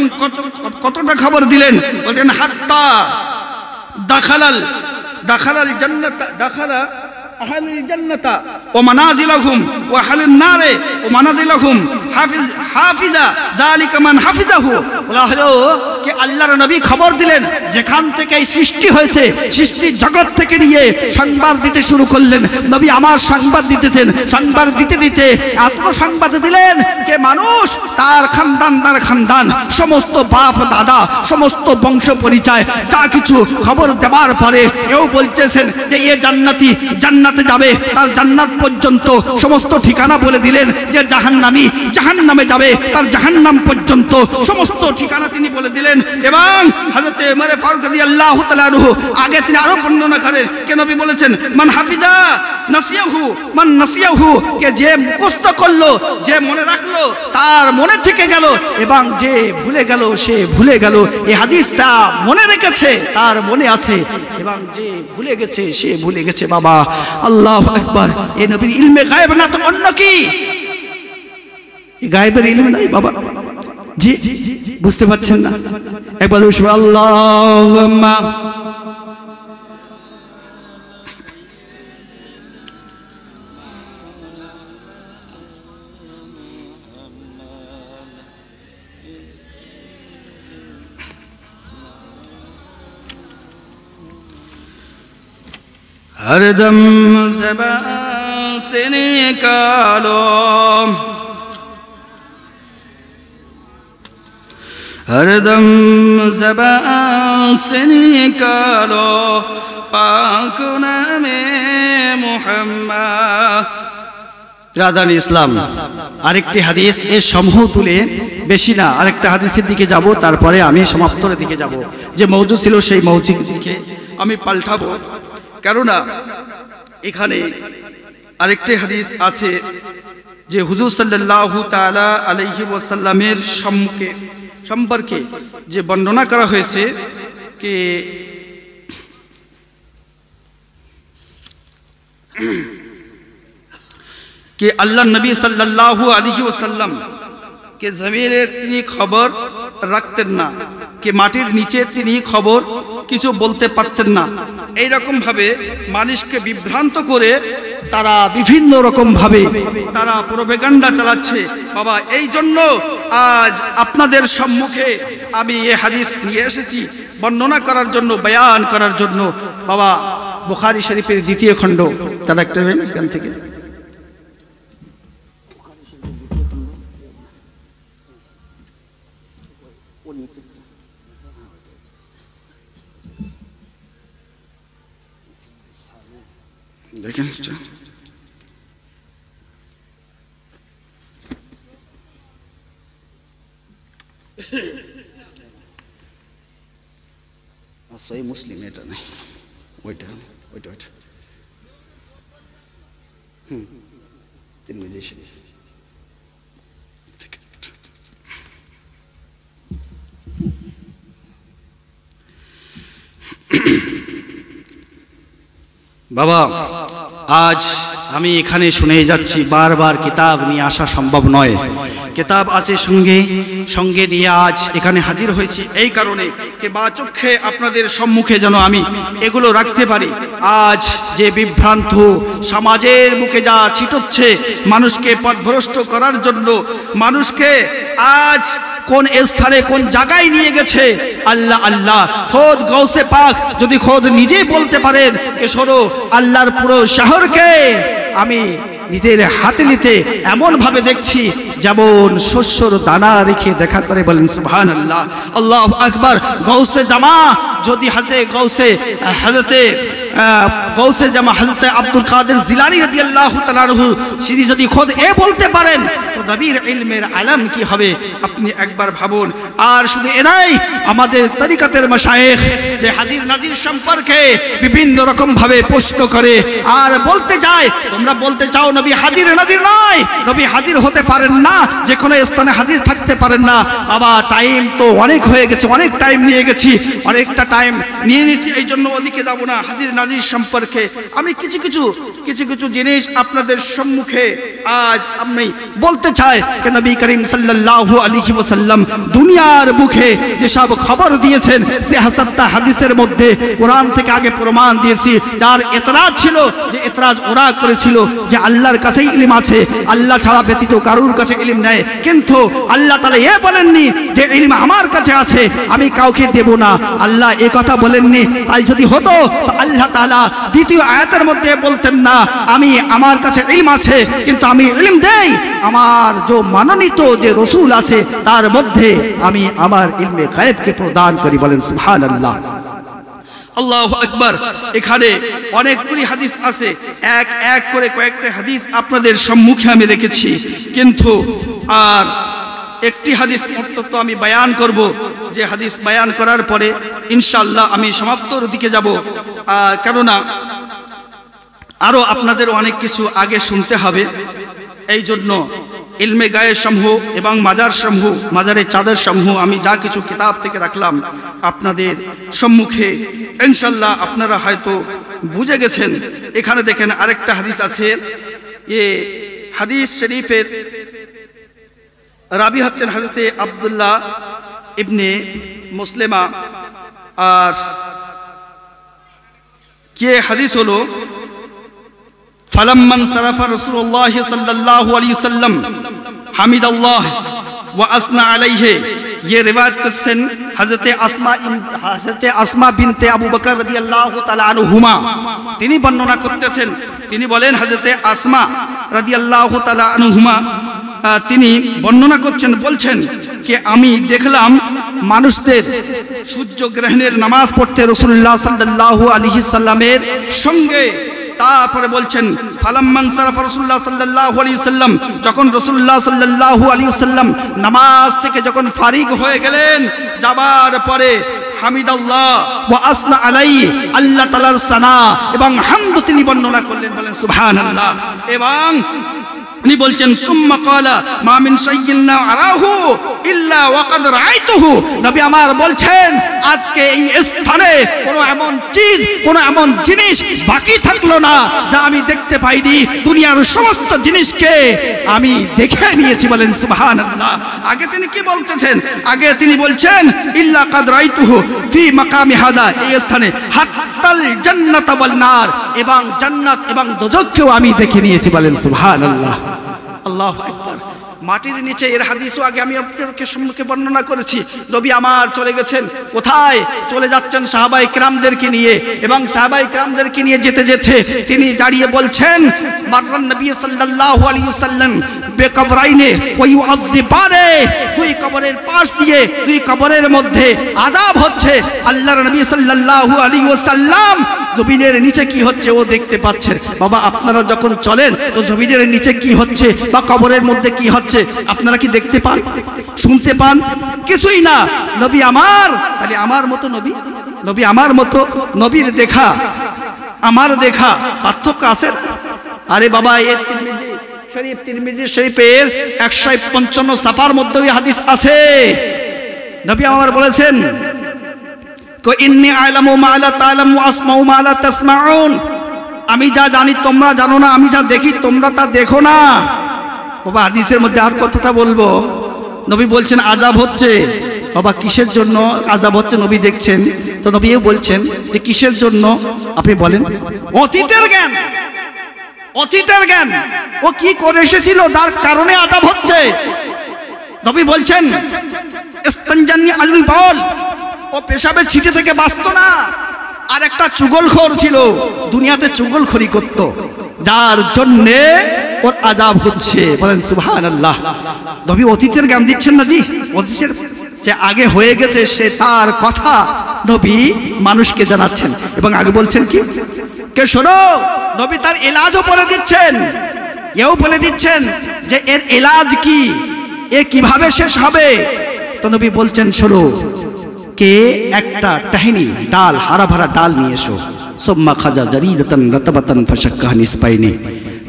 কতটা খবর দিলেন বলেন হাত্তা দাখালাল আহলুল জান্নাতা ওয়া মানাজিলাহুম ওয়া আহলুন নারে ওয়া মানাজিলাহুম হাফিজা যালিকা মান হাফিজাহু। বলা হলো যে আল্লাহর নবী খবর দিলেন যেখান থেকে সৃষ্টি হয়েছে সৃষ্টি জগৎ থেকে নিয়ে সংবাদ দিতে শুরু করলেন। নবী আমার সংবাদ দিতেছেন, সংবাদ দিতে দিতে এত সংবাদ দিলেন যে মানুষ তার খানদান সমস্ত বাপ দাদা সমস্ত বংশ পরিচয় যা কিছু খবর দেওয়ার পরে এও বলতেছেন যে এ জান্নাতে যাবে, তার জান্নাত পর্যন্ত সমস্ত ঠিকানা বলে দিলেন। যে জাহান্নামে যাবে তার জাহান্নাম পর্যন্ত সমস্ত ঠিকানা তিনি বলে দিলেন। এবং হযরত ওমর ফারুক রাদিয়াল্লাহু তাআলা আনহু আগে তিনি আরো বর্ণনা করেন কে নবী বলেছেন মান হাফিজা নাসিয়াহু কে যে মুখস্থ করলো যে মনে রাখলো তার মনে থেকে গেল, এবং যে ভুলে গেল সে ভুলে গেল। এই হাদিসটা মনে রেখেছে তার মনে আছে, এবং যে ভুলে গেছে সে ভুলে গেছে। বাবা আল্লাহু আকবার। এই নবীর ইলমে গায়েব না তো অন্য কি? এই গায়েবের ইলম নাই বাবা। জি বুঝতে পারছেন না? একবার আল্লাহুম্মা हरदम ज़बान से निकालो हरदम ज़बान से निकालो पाक नामे मुहम्मद। রাদান ইসলাম আরেকটি হাদিস এর সমূহ তুলে বেশি না আরেকটা হাদিসের দিকে যাব, তারপরে আমি সমাপ্তরের দিকে যাব। যে মওজু ছিল সেই মওজুর দিকে আমি পাল্টাবো, কেননা এখানে আরেকটি হাদিস আছে যে হুজুর সাল্লাল্লাহু তাআলা আলাইহি ওয়াসাল্লামের সম্পর্কে যে বর্ণনা করা হয়েছে कि अल्लाह नबी सल्लल्लाहु अलैहि वसल्लम के ज़मीरेर तिनी खबर রাখতেন না, कि মাটির নিচে তিনি খবর কিছু বলতে পারতেন না। এই রকম ভাবে মানুষকে বিভ্রান্ত করে তারা বিভিন্ন রকম ভাবে তারা প্রোপাগান্ডা চালাচ্ছে। বাবা এই জন্য আজ আপনাদের সম্মুখে আমি এই হাদিস নিয়ে এসেছি বর্ণনা করার জন্য, বয়ান করার জন্য। বাবা বুখারী শরীফের 2য় খণ্ড তারা একটা এখান থেকে দেখেন সহিহ মুসলিম এটা নাই, ওইটা তিরমিজি শরীফ বাবা আজ আমি এখানে শুনে যাচ্ছি, বারবার কিতাব নিয়ে আসা সম্ভব নয়। কিতাব আছে সঙ্গে নিয়ে আজ এখানে হাজির হয়েছি এই কারণে যে বাচক্ষে আপনাদের সম্মুখে যেন আমি এগুলো রাখতে পারি। আজ যে বিভ্রান্ত সমাজের বুকে যা ছিটচ্ছে মানুষকে পথভ্রষ্ট করার জন্য, মানুষকে আজ কোন স্থানে কোন জায়গায় নিয়ে গেছে আল্লাহ আল্লাহ। খোদ গৌসে পাক যদি খোদ নিজেই বলতে পারেন কে শোনো আল্লাহর পুরো শহরকে আমি নিজের হাতে নিতে এমন ভাবে দেখছি যেমন শস্যর দানা রেখে দেখা করে, বলেন সুবহানাল্লাহ, আল্লাহু আকবার। গৌসে জামা যদি গৌসে জামা হযরত আব্দুল কাদের জিলানী রাদিয়াল্লাহু তাআলা আনহু তিনি যদি খোদ বলতে পারেন তো নবীর ইলমের আলম কি হবে আপনি একবার ভাবুন। আর শুধু এনাই, আমাদের তরিকাতের মাশায়েখ যে হাজির নাজির সম্পর্কে বিভিন্ন রকম ভাবে প্রশ্ন করে আর বলতে যায়, তোমরা বলতে চাও নবী হাজির নাজির নয়, নবী হাজির হতে পারেন না, যে কোনো স্থানে হাজির থাকতে পারেন না। বাবা টাইম তো অনেক হয়ে গেছে, অনেক টাইম নিয়ে গেছি, অনেকটা টাইম নিয়ে নিয়েছি, এই জন্য ওদিকে যাব না। হাজির নাজির সম্পর্কে আমি কিছু কিছু জিনিস আপনাদের সম্মুখে আজ আমি বলতে চাই। যে নবী করিম সাল্লাল্লাহু আলাইহি ওয়াসাল্লাম দুনিয়ার মুখে যে সব খবর দিয়েছেন সে হাসাত্তা হাদিসের মধ্যে কোরআন থেকে আগে প্রমাণ দিয়েছি। যার এতরাজ ছিল, যে এতরাজ ওরা করেছিল যে আল্লাহর কাছেই ইলম আছে, আল্লাহ ছাড়া ব্যতীত কারুর কাছে ইলম নেই, কিন্তু আল্লাহ তাআলা বলেননি যে ইলম আমার কাছে আছে আমি কাউকে দেব না, আল্লাহ এ কথা বলেননি। তাই যদি হতো তো আল্লাহ তাআলা দ্বিতীয় আয়াতের মধ্যে বলতেন না আমি আমার কাছে ইলম আছে কিন্তু আমি ইলম দেই আমার যে মানোনীত যে রাসূল আছে তার মধ্যে আমি আমার ইলমে গায়েবকে প্রদান করি, বলেন সুবহানাল্লাহ, আল্লাহু আকবার। এখানে অনেকগুলি হাদিস আছে, এক এক করে কয়েকটা হাদিস আপনাদের সম্মুখে আমি রেখেছি, কিন্তু আর একটি হাদিস অন্তত আমি বয়ান করব, যে হাদিস বয়ান করার পরে ইনশাআল্লাহ আমি সমাপ্তর দিকে যাব। কেননা আরো আপনাদের অনেক কিছু আগে শুনতে হবে, এই জন্য ইলমে গায়েব সমূহ এবং মাজার সমূহ, মাজারের চাদর সমূহ আমি যা কিছু কিতাব থেকে রাখলাম আপনাদের সম্মুখে ইনশাআল্লাহ আপনারা হয়তো বুঝে গেছেন। এখানে দেখেন আরেকটা হাদিস আছে, এ হাদিস শরীফের রাবি হচ্ছেন হযরতে আব্দুল্লাহ ইবনে মুসলিমা। আর কে হাদিস হলো ফালাম্মান সারাফা রাসূলুল্লাহ সাল্লাল্লাহু আলাইহি সাল্লাম হামিদাল্লাহ ওয়া আসনা আলাইহি। ये रिवायत करছেন হযরতে আসমা বিনতে আবু বকর রাদিয়াল্লাহু তাআলা আনহুমা, তিনি বর্ণনা করতেছেন, তিনি বলেন হযরতে আসমা রাদিয়াল্লাহু তাআলা আনহুমা তিনি বর্ণনা করছেন, বলছেন যে আমি দেখলাম মানুষদের সূর্য গ্রহণের নামাজ পড়তে রাসূলুল্লাহ সাল্লাল্লাহু আলাইহি সাল্লামের সঙ্গে। তারপরে বলছেন ফালাম্মান সারাফা রাসূলুল্লাহ সাল্লাল্লাহু আলাইহি সাল্লাম, যখন রাসূলুল্লাহ সাল্লাল্লাহু আলাইহি সাল্লাম নামাজ থেকে যখন ফারিগ হয়ে গেলেন, যাবার পরে হামিদাল্লাহ ওয়া আসনা আলাইহি, আল্লাহ তাআলার সানা এবং হামদ তিনি বর্ণনা করলেন, বলেন সুবহানাল্লাহ। এবং তিনি বলছেন সুম্মা ক্বালা মা মিন শাইইন লা আরাহু ইল্লা ওয়া ক্বাদ রাআইতুহু। নবী আমার বলছেন আজকে এই স্থানে কোনো এমন চিজ, কোনো এমন জিনিস বাকি থাকলো না যা আমি দেখতে পাইনি, দুনিয়ার সমস্ত জিনিসকে আমি দেখে নিয়েছি, বলেন সুবহানাল্লাহ। আগে তিনি কি বলতেছেন? আগে তিনি বলছেন ইল্লা ক্বাদ রাআইতুহু ফি মাকামি হাদা, এই স্থানে হাত্তাল জান্নাত ওয়াল নার, এবং জান্নাত এবং দোজখকেও আমি দেখে নিয়েছি, বলেন সুবহানাল্লাহ, আল্লাহু আকবার। মাটির নিচে এর হাদিসও আগে আমি আপনাদের সম্মুখে বর্ণনা করেছি। নবী আমার চলে গেছেন, কোথায় চলে যাচ্ছেন? সাহাবায়ে কিরামদেরকে নিয়ে, এবং সাহাবায়ে কিরামদেরকে নিয়ে যেতে যেতে তিনি দাঁড়িয়ে বলছেন মাররান নবী সাল্লাল্লাহু আলাইহি ওয়াসাল্লাম বেকবরাইনে ওয়া ইউআযিবানে, দুই কবরের পাশ দিয়ে দুই কবরের মধ্যে আযাব হচ্ছে। আল্লাহর নবী সাল্লাল্লাহু আলাইহি ওয়াসাল্লাম জমিনের নিচে কি হচ্ছে ও দেখতে পাচ্ছেন। বাবা আপনারা যখন চলেন তো জমিনের নিচে কি হচ্ছে বা কবরের মধ্যে কি হচ্ছে আপনারা কি দেখতে পান, শুনতে পান? কিছুই না। নবী আমার, তাহলে আমার মতো নবী, নবী আমার মতো, নবীর দেখা আমার দেখা পার্থক্য আছে? আরে বাবা এই তিরমিজি শরীফের 155 সাফার মধ্যে ওই হাদিস আছে। নবী আমার বলেছেন তো ইন্নী আ'লামু মা লা তা'লামু ওয়া আসমাউ মা লা তাসমাউন, আমি যা জানি তোমরা জানো না, আমি যা দেখি তোমরা তা দেখো না। বাবা হাদিসের মধ্যে আর কতটা বলবো? নবী বলছেন আযাব হচ্ছে। বাবা কিসের জন্য আযাব হচ্ছে নবী দেখছেন? তো নবীও বলছেন যে কিসের জন্য আপনি বলেন? অতীতের জ্ঞান, অতীতের জ্ঞান, ও কি করে এসেছিল তার কারণে আযাব হচ্ছে। নবী বলছেন ইস্তানজানি আলুল বাউল, ও পেশাবের ছিটে থেকে বাঁচতো না। আর একটা চুগলখোর ছিল, দুনিয়াতে চুগলখড়ি করত, যার জন্যে ওর আযাব হচ্ছে। বলেন সুবহানাল্লাহ। নবী অতীতের জ্ঞান দিচ্ছেন না জি, অতীতের যে আগে হয়ে গেছে সে তার কথা নবী মানুষকে জানাচ্ছেন। এবং আগে বলছেন কি, কে শোনো, নবী তার এলাজও বলে দিচ্ছেন, এও বলে দিচ্ছেন যে এর এলাজ কি, এ কিভাবে শেষ হবে। তো নবী বলছেন শোনো, কে একটা টাহিনি ডাল, হারা ভরা ডাল নিয়ে এসো। সুম্মা খাজা জারিদাতান রাতাবাতান ফাশাক্কাহা নিসফাইনি।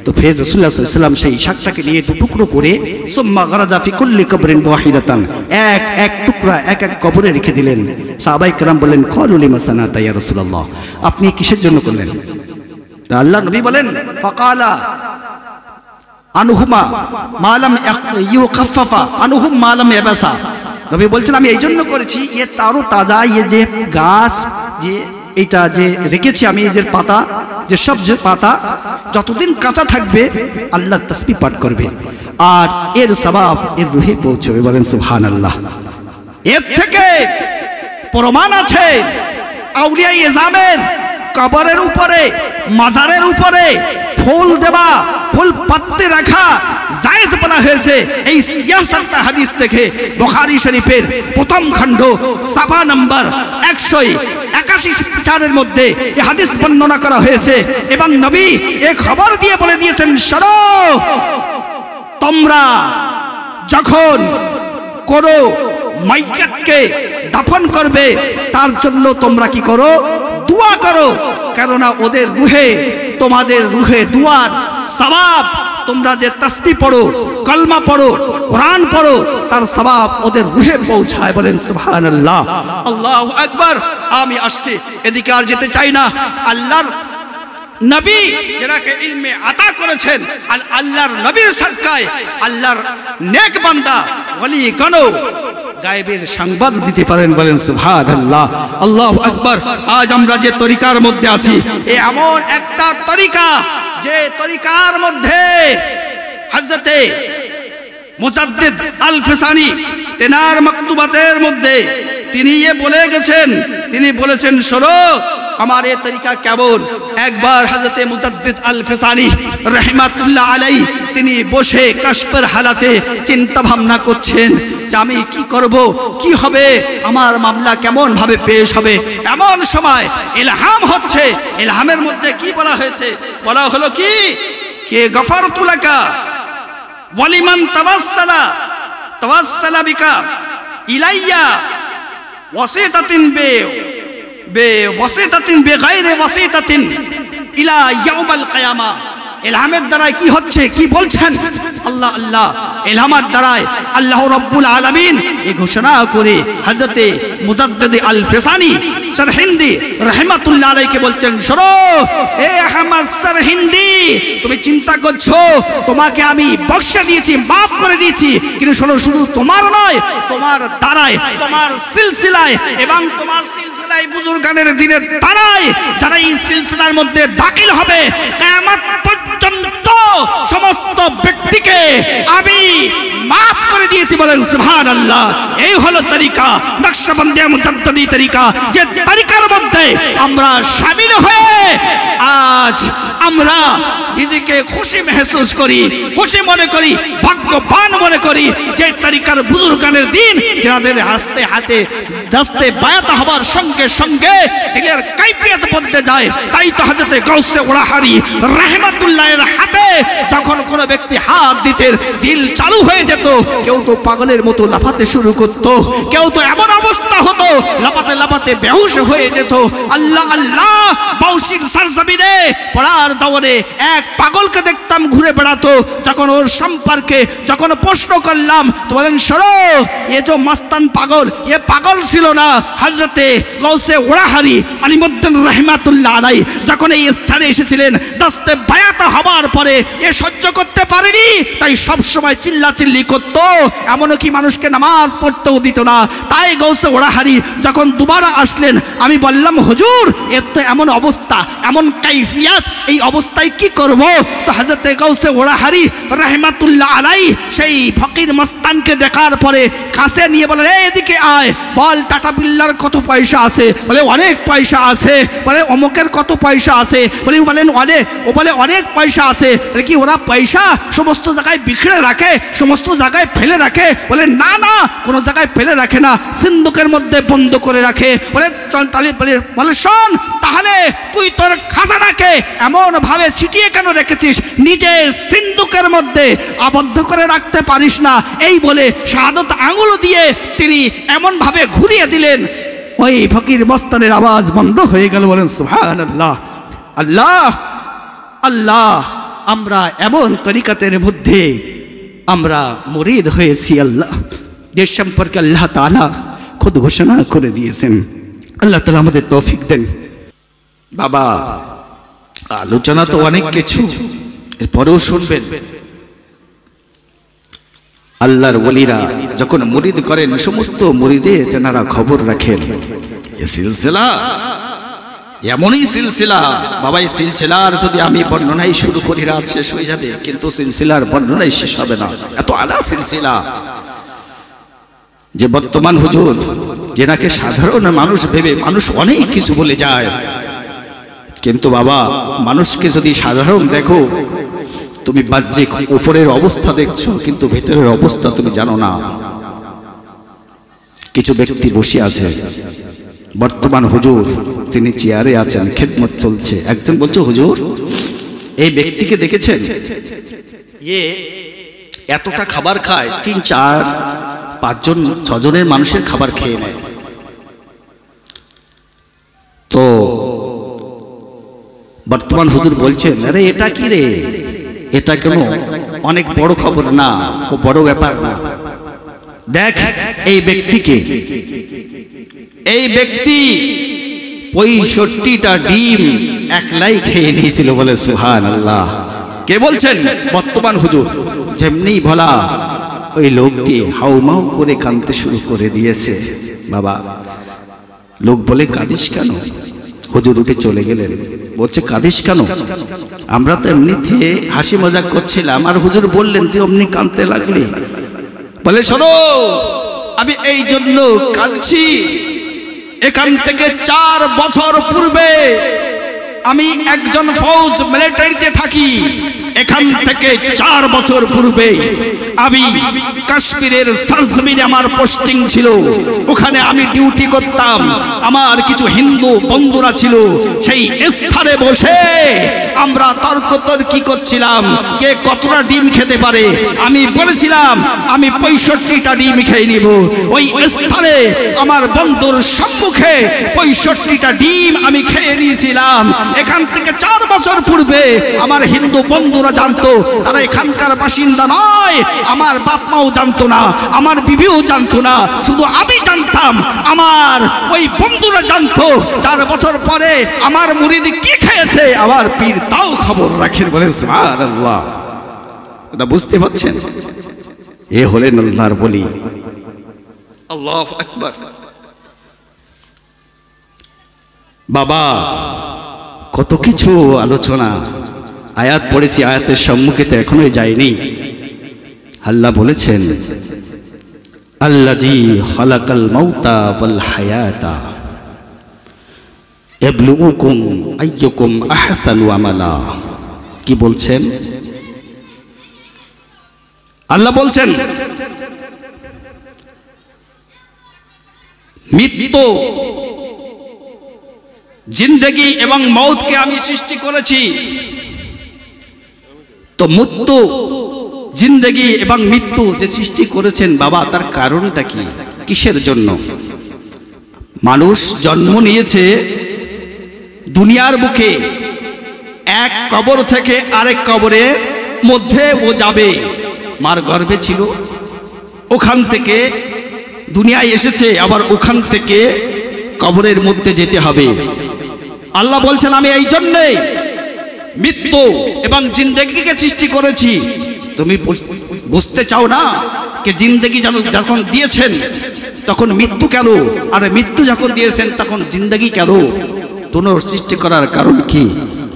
তো ফের রাসূলুল্লাহ সাল্লাল্লাহু আলাইহি ওয়াসাল্লাম সেই শাকটাকে নিয়ে দু টুকরো করে সুম্মা গারাজা ফি কুল্লি কবরিন ওয়াহিদাতান, এক এক টুকরা এক এক কবরে রেখে দিলেন। সাহাবায়ে কেরাম বললেন ক্বালু লিমা সানাতা ইয়া রাসূলুল্লাহ, আপনি কিসের জন্য করলেন? তা আল্লাহ নবী বলেন ফাকালা আনহুমা মালাম ইউখাফফা আনহুম মালাম ইয়াবাসা। নবী বলছেন আমি এই জন্য করেছি, এ তারও তাজা, এ যে গাছ, যে এটা যে রেখেছি আমি, এদের পাতা, যে সব যে পাতা যতদিন কাঁচা থাকবে আল্লাহ তাসবিহ পাঠ করবে, আর এর সওয়াব এর রুহে পৌঁছবে। বলেন সুবহানাল্লাহ। এর থেকে প্রমাণ আছে আউলিয়া ইজামের কবরের উপরে, মাজারের উপরে ফুল দেওয়া, ফুল পাত্রে রাখা জায়েজ বলা হয়েছে। এই সিয়াসাতটা হাদিস থেকে বুখারী শরীফের প্রথম খণ্ড সাফা নাম্বার 181 পৃষ্ঠার মধ্যে এই হাদিস বর্ণনা করা হয়েছে। এবং নবী এই খবর দিয়ে বলে দিয়েছেন, শোনো, তোমরা যখন কোনো মাইয়াতকে দাফন করবে তার জন্য তোমরা কি করো, দোয়া করো, কেননা ওদের রুহে, তোমাদের রুহে দুয়ার সওয়াব, তোমরা যে তাসবিহ পড়ো, কলমা পড়ো, কোরআন পড়ো, তার সওয়াব ওদের রুহে পৌঁছায়। বলেন সুবহানাল্লাহ, আল্লাহু আকবার। আমি আসতে এদিকে আর যেতে চাই না। আল্লাহর নবী যাকে ইলমে আতা করেছেন, আল্লাহর নবীর সাদকায় আল্লাহর নেক বান্দা ওলি গণ গায়েবের সংবাদ দিতে পারেন। বলেন সুবহানাল্লাহ, আল্লাহু আকবার। আজ আমরা যে তরিকার মধ্যে আছি, এ এমন একটা তরিকা যে তরিকার মধ্যে হযরতে মুজাদ্দিদ আল ফিসানি তেনার মাকতুবাতের মধ্যে তিনি বলে গেছেন, তিনি বলেছেন শোনো আমার এই তরিকা কেমন। একবার হযরতে মুজাদ্দিদ আল ফিসানি রাহমাতুল্লাহ আলাইহি তিনি বসে কাশফের হালাতে চিন্তা ভাবনা করছেন যে আমি কি করব, কি হবে, আমার মামলা কেমন ভাবে পেশ হবে। এমন সময় ইলহাম হচ্ছে। ইলহামের মধ্যে কি বলা হয়েছে, বলা হলো কি, কে গফারতু লাকা ওয়ালিমান তাওয়াসসালা বিকা ইলাইয়া ওয়াসিতাতিন ওয়াসিতাতিন বিগাইরি ওয়াসিতাতিন ইলা ইয়াউমাল কিয়ামা। ইলহামের দ্বারা কি হচ্ছে, কি বলছেন আল্লাহ, আল্লাহ ইলহামের দ্বারা আল্লাহ রাব্বুল আলামিন এই ঘোষণা করে হযরতে মুজাদ্দিদ আল ফিসানি সরহিন্দি রাহমাতুল্লাহ আলাইহি বলছেন, শোনো এ আহমদ সরহিন্দি, তুমি চিন্তা করছো তোমাকে আমি বখশে দিয়েছি, মাফ করে দিয়েছি, কিন্তু শোনো শুধু তোমার নয়, তোমার দ্বারায়, তোমার সিলসিলায় এবং তোমার সিলসিলায় বুজুর্গানের দিনের দ্বারায় যারা এই সিলসিলার মধ্যে দাখিল হবে কিয়ামত পর্যন্ত সমস্ত ব্যক্তিকে আমি মাফ করে দিয়েছি। বলেন সুবহানাল্লাহ। এই হলো তরিকা, নকশবন্দিয়া মুজাদ্দিদি তরিকা, যে তরিকার মধ্যে আমরা শামিল হয়ে আজ আমরা নিজেকে খুশি মেহসুস করি, খুশি মনে করি, ভাগ্যবান মনে করি যে তরিকার বুজুর্গানের দিন যাদের হাতে হাতে দস্তে বায়াত হবার সঙ্গে সঙ্গে দিলের কাইফিয়ত বদলে যায়। তাই তো হযরতে গাউসে ওলাহারি রাহমাতুল্লাহের হাতে যখন কোনো ব্যক্তি হাত দিতেন দিল চালু হয়ে যেত। কেউ তো পাগলের মতো লাফাতে শুরু করত, কেউ তো এমন অবস্থা হতো লাফাতে লাফাতে বেহুশ হয়ে যেত। আল্লাহ আল্লাহ বাউসির সরজমিনে পড়ার দৌড়ে এক পাগলকে দেখতাম ঘুরে বেড়াতো। যখন ওর সম্পর্কে যখন প্রশ্ন করলাম তো বলেন, শোনো এ যে মাস্তান পাগল, এ পাগল ছিল না। হযরতে গাউসে ওলাহারি আলিমুদ্দিন রাহমাতুল্লাহ আলাইহি যখন এই স্থানে এসেছিলেন, দস্তে বায়াত হবার পরে এ সহ্য করতে পারেনি, তাই সব সময় চিল্লাচিল্লি করত, এমনকি মানুষকে নামাজ পড়তেও দিত না। তাই গাউসে ওলাহারি ওলাহারি যখন দুবারা আসলেন, আমি বললাম হুজুর এর তো এমন অবস্থা, এমন কাইফিয়াত, এই অবস্থায় কি করব? তো হযরতে গাউসে ওলাহারি রাহমাতুল্লাহ আলাইহি সেই ফকির মস্তানকে দেখার পরে কাছে নিয়ে বলেন, এদিকে আয়, বল টাটা বিল্লার কত পয়সা আছে? বলে অনেক পয়সা আছে। বলে অমুকের কত পয়সা আছে? বলেন অনেক। ও বলে অনেক পয়সা আছে। বলে কি ওরা পয়সা সমস্ত জায়গায় বিখড়ে রাখে, সমস্ত জায়গায় ফেলে রাখে? বলে না না, কোনো জায়গায় ফেলে রাখে না, সিন্ধুকের মধ্যে বন্ধ করে রাখে। বলে বলে শোন, তাহলে তুই তোর খাজানাকে এমন ভাবে ছিটিয়ে কেন রেখেছিস? নিজের সিন্ধুকের মধ্যে আবদ্ধ করে রাখতে পারিস না? এই বলে শাহাদত আঙুল দিয়ে তিনি এমন ভাবে ঘুরিয়ে দিলেন, ওই ফকির মস্তানের আওয়াজ বন্ধ হয়ে গেল। বলেন সুবহানাল্লাহ। আল্লাহ আল্লাহ, আমরা এমন তরিকাতের মধ্যে আমরা মুরিদ হয়েছি আল্লাহ, যে সম্পর্কে আল্লাহ তাআলা খুদ ঘোষণা করে দিয়েছেন। আল্লাহ তাআলা আমাদের তৌফিক দেন। বাবা, আলোচনা তো অনেক কিছু, এরপরেও শুনবেন। আল্লাহর ওলিরা যখন মুরিদ করেন, সমস্ত মুরিদের তেনারা খবর রাখেন। এই সিলসিলা এমনই সিলসিলা বাবা, এই সিলসিলার যদি আমি বর্ণনাই শুরু করি রাত শেষ হয়ে যাবে, কিন্তু সিলসিলার বর্ণনাই শেষ হবে না। এত আলা সিলসিলা যে বর্তমান হুজুর, যেনাকে সাধারণ মানুষ ভেবে মানুষ অনেক কিছু বলে যায়, কিন্তু বাবা মানুষকে যদি সাধারণ দেখো, তুমি বাহ্যিক উপরের অবস্থা দেখছো, কিন্তু ভেতরের অবস্থা তুমি জানো না। কিছু ব্যক্তি বসে আছে, বর্তমান হুজুর তিনি চেয়ারে আছেন, খেদমত চলছে। একজন বলছে, হুজুর এই ব্যক্তিকে দেখেছেন, এতটা খাবার খায়, 3, 4, 5 জন 6 জনের মানুষের খাবার খেয়ে নেয়। তো বর্তমান হুজুর বলছেন, আরে এটা কি রে, এটা কেন অনেক বড় খবর না, ও বড় ব্যাপার না। দেখ এই ব্যক্তিকে, এই ব্যক্তি 65টা ডিম একলাই খেয়ে নিয়েছিল। বলে সুবহানাল্লাহ। কে বলছেন? বর্তমান হুজুর। যেমনি বলা, ওই লোকটি হাউমাউ করে কাঁদতে শুরু করে দিয়েছে। বাবা, লোক বলে, কাঁদিস কেন? হুজুর উঠে চলে গেলেন। বলছে, কাঁদিস কেন? আমরা তো এমনিতে হাসি মজাক করছিলাম, আর হুজুর বললেন তুই অমনি কাঁদতে লাগলি। বলে, শোনো, আমি এই জন্য কাঁদছি, এখান থেকে 4 বছর পূর্বে আমি একজন ফৌজ মিলিটারিতে থাকি। এখান থেকে 4 বছর পূর্বে আমি কাশ্মীরের সরজমিনে আমার পোস্টিং ছিল, ওখানে আমি ডিউটি করতাম। আমার কিছু হিন্দু বন্ধুরা ছিল, সেই স্থানে বসে আমরা তর্কতর্কি করছিলাম, কে কতটা ডিম খেতে পারে। আমি বলেছিলাম আমি 65টা ডিম খেয়ে নিব। ওই স্থানে আমার বন্ধুর সম্মুখে 65টা ডিম আমি খেয়ে নিয়েছিলাম। এখান থেকে 4 বছর পূর্বে আমার হিন্দু বন্ধুরা জানতো, তারা এখানকার বাসিন্দা নয়, আমার বাপ মাও জানতো না, আমার বিবিও জানতো না, শুধু আমি জানতাম, আমার ওই বন্ধুরা জানতো। 4 বছর পরে আমার মুরিদ কি খেয়েছে আমার পীর তাও খবর রাখেন। বলেন সুবহানাল্লাহ। এটা বুঝতে পারছেন? এ হলেন আল্লাহর ওলি। আল্লাহু আকবার। বাবা, কত কিছু আলোচনা, আয়াত পড়েছি, আয়াতের সম্মুখে তো এখনোই যায়নি। আল্লাহ বলেছেন, আল্লাযী খালাকাল মাউতা ওয়াল হায়াতা ইয়াবলুকুম আইয়ুকুম আহসানু আমালা। কি বলছেন? আল্লাহ বলছেন, মৃত্যু, জিন্দেগি এবং মৌতকে আমি সৃষ্টি করেছি। তো মৃত্যু, জিন্দেগি এবং মৃত্যু যে সৃষ্টি করেছেন বাবা, তার কারণটা কি? কিসের জন্য? মানুষ জন্ম নিয়েছে দুনিয়ার বুকে, এক কবর থেকে আরেক কবরের মধ্যে ও যাবে। মার গর্ভে ছিল, ওখান থেকে দুনিয়ায় এসেছে, আবার ওখান থেকে কবরের মধ্যে যেতে হবে। আল্লাহ বলছেন, আমি এই জন্যে মৃত্যু এবং জিন্দেগিকে সৃষ্টি করেছি। তুমি বুঝতে চাও না যে জিন্দেগি যখন দিয়েছেন তখন মৃত্যু কেন? আর মৃত্যু যখন দিয়েছেন তখন জিন্দগি কেন? পুনঃসৃষ্টি করার কারণ কি?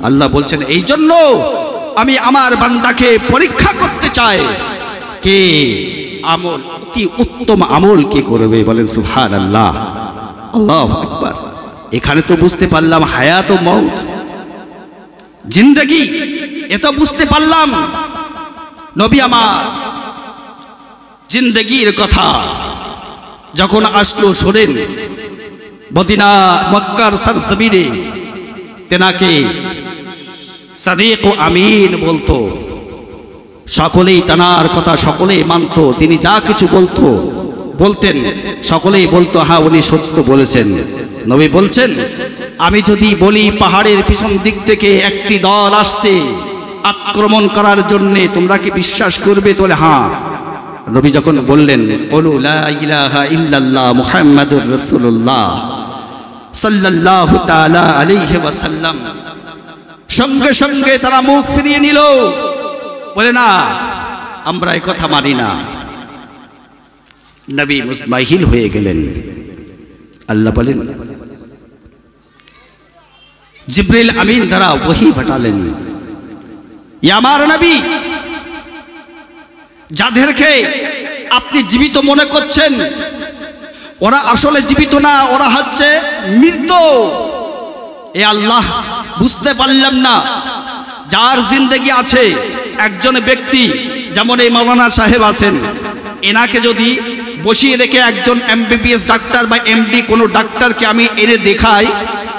আল্লাহ বলছেন এই জন্য আমি আমার বান্দাকে পরীক্ষা করতে চাই, কে আমল অতি উত্তম আমল কে করবে। বলেন সুবহানাল্লাহ, আল্লাহু আকবার। এখানে তো বুঝতে পারলাম হায়াত ও মউত, জিন্দগি, এটা বুঝতে পারলাম। নবী আমার জিন্দগির কথা যখন আসলো শোনেন, মদিনা মক্কার সরজমিনে তেনাকে সাদিক ও আমিন বলতো, সকলেই তানার কথা সকলেই মানত। তিনি যা কিছু বলতেন সকলেই বলতো হ্যাঁ উনি সত্য বলেছেন। নবী বলছেন আমি যদি বলি পাহাড়ের পিছন দিক থেকে একটি দল আসছে আক্রমণ করার জন্য, তোমরা কি বিশ্বাস করবে? বলে হ্যাঁ। নবী যখন বললেন বলু লা ইলাহা ইল্লাল্লাহ মুহাম্মাদুর রাসূলুল্লাহ সাল্লাল্লাহু তাআলা আলাইহি ওয়াসাল্লাম, সঙ্গে সঙ্গে তারা মুখ ফিরিয়ে নিল, বলে না আমরা এই কথা মানি না। নবী মুসমাহিল হয়ে গেলেন। আল্লাহ বলেন জিবরিল আমিন দ্বারা ওহী পাঠালেন, ইয়া আমার নবী, যাদেরকে আপনি জীবিত মনে করছেন ওরা আসলে জীবিত না, ওরা হচ্ছে মৃত। এ আল্লাহ বুঝতে পারলাম না, যার জিন্দেগি আছে একজন ব্যক্তি, যেমন এই মাওলানা সাহেব আছেন, এনাকে যদি বসিয়ে রেখে একজন এমবিবিএস ডাক্তার বা এমডি কোনো ডাক্তারকে আমি এনে দেখাই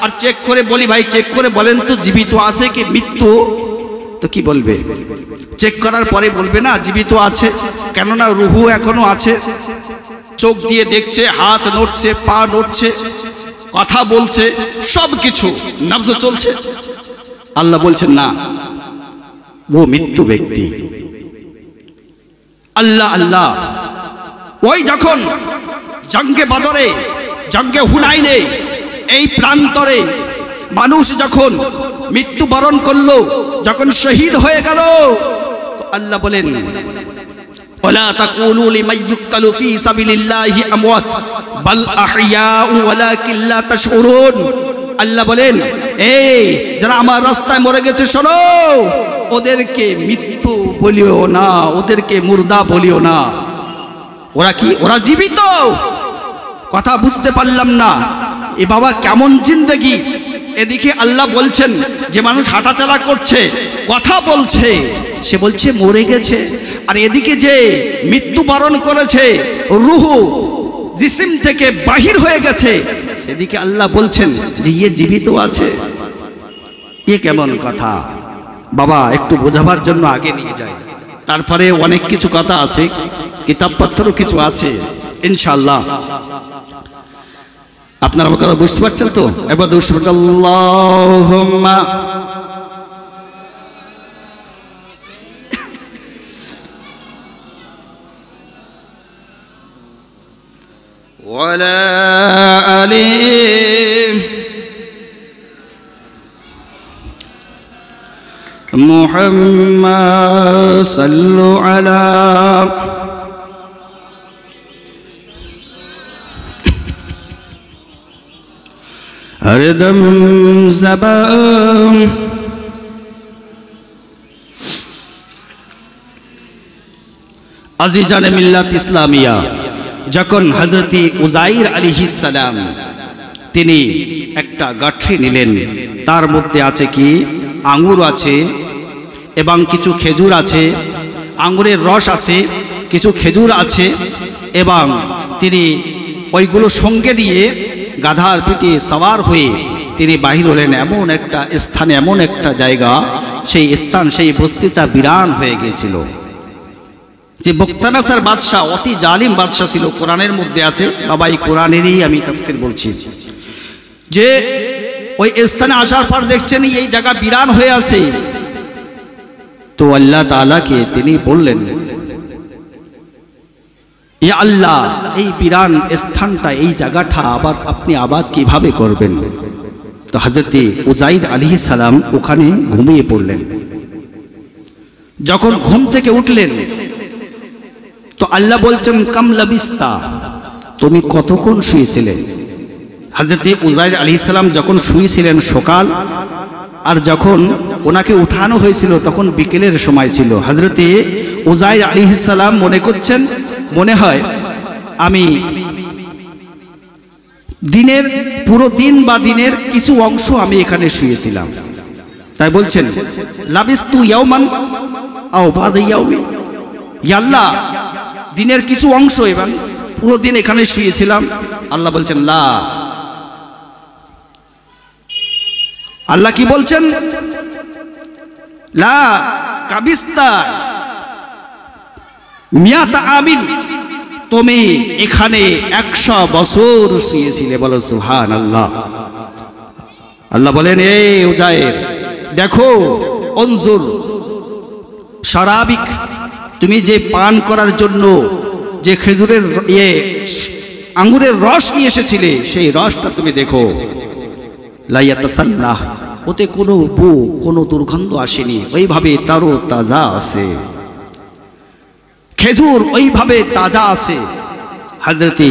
আর চেক করে বলি ভাই চেক করে বলেন তো জীবিত আছে কি মৃত্যু, তো কি বলবে? চেক করার পরে বলবে না জীবিত আছে, কেননা রুহু এখনো আছে, চোখ দিয়ে দেখছে, হাত নড়ছে, পা নড়ছে, কথা বলছে, সব কিছু নবজ চলছে। আল্লাহ বলছেন না, ও মৃত্যু ব্যক্তি। আল্লাহ আল্লাহ ওই যখন জঙ্গে বদরে, জঙ্গে হুনাইনে, এই প্রান্তরে মানুষ যখন মৃত্যুবরণ করলো, যখন শহীদ হয়ে গেল, তো আল্লাহ বলেন ওয়ালা তাকুলু লিমান ইউক্তালু ফি সাবিলিল্লাহি আমওয়াত বাল আহইয়াউ ওয়ালাকিন লা তাশউরুন। আল্লাহ বলেন এই যারা আমার রাস্তায় মরে গেছে শোনো, ওদেরকে মৃত্যু বলিও না, ওদেরকে মুর্দা বলিও না। ওরা কি? ওরা জীবিত। কথা বুঝতে পারলাম না, এ বাবা কেমন জিন্দেগি। এদিকে আল্লাহ বলছেন যে মানুষ হাঁটাচলা করছে, কথা বলছে, সে বলছে মরে গেছে। আর এদিকে যে মৃত্যুবরণ করেছে, রুহু জিসিম থেকে বাহির হয়ে গেছে, সেদিকে আল্লাহ বলছেন যে ইয়ে জীবিত আছে। এ কেমন কথা বাবা? একটু বোঝাবার জন্য আগে নিয়ে যায়, তারপরে অনেক কিছু কথা আছে, কিতাবপত্রও কিছু আছে ইনশাআল্লাহ। আপনারা আমার কথা বুঝতে পারছেন তো? এবার আল্লাহুম্মা ওয়ালা আলি মুহাম্মাদ সাল্লু আলা হরদম জবান আজিজানে মিল্লাত ইসলামিয়া। যখন হযরতি উযাইর আলাইহিস সালাম তিনি একটা গাঠি নিলেন, তার মধ্যে আছে কি আঙ্গুর আছে এবং কিছু খেজুর আছে, আঙ্গুরের রস আছে, কিছু খেজুর আছে, এবং তিনি ওইগুলো সঙ্গে নিয়ে গাধার পিঠে সওয়ার হয়ে তিনি বাহির হলেন এমন একটা স্থানে, এমন একটা জায়গা, সেই স্থান, সেই বস্তিটা বিরান হয়ে গিয়েছিল। যে বক্তানাসার বাদশাহ অতি জালিম বাদশাহ ছিল, কোরআনের মধ্যে আছে, বাবা এই কোরআনেরই আমি তাফসীর বলছি, যে ওই স্থানে আসার পর দেখছেন এই জায়গা বিরান হয়ে আছে। তো আল্লাহ তাআলাকে তিনি বললেন ইয়া আল্লাহ, এই বিরান স্থানটা, এই জায়গাটা আবার আপনি আবাদ কিভাবে করবেন? তো হযরতে উযাইর আলাইহিস সালাম ওখানে ঘুমিয়ে পড়লেন। যখন ঘুম থেকে উঠলেন তো আল্লাহ বলছেন কাম লাবিস্তা, তুমি কতক্ষণ শুয়েছিলে? হযরতে উজাইর আলাইহিস সালাম যখন শুয়েছিলেন সকাল, আর যখন ওনাকে উঠানো হয়েছিল তখন বিকেলের সময় ছিল। হযরতে উজাইর আলাইহিস সালাম মনে করছেন, মনে হয় আমি দিনের পুরো দিন বা দিনের কিছু অংশ আমি এখানে শুয়েছিলাম। তাই বলছেন লাবিস্তু ইয়াওমান আও বাদা ইয়াউমিন, ইয়া আল্লাহ দিনের কিছু অংশ এবং পুরো দিন এখানে শুয়েছিলাম। আল্লাহ বলছেন লা, আল্লাহ কি বলছেন? লা কাবিস্তা মিয়াতা আমিন, তুমি এখানে 100 বছর শুয়েছিলে। বলো সুবহানাল্লাহ। আল্লাহ বলেন এ উজাইর দেখো, অনজুর শারাবিক, তুমি যে পান করার জন্য যে খেজুরের আঙ্গুরের রস নিয়ে এসেছিলে সেই রসটা তুমি দেখো। লা ইয়াতাসান্না, ওতে কোনো বু কোনো দুর্গন্ধ আসেনি, ওইভাবে তারও তাজা আছে, খেজুর ওইভাবে তাজা আছে। হযরতে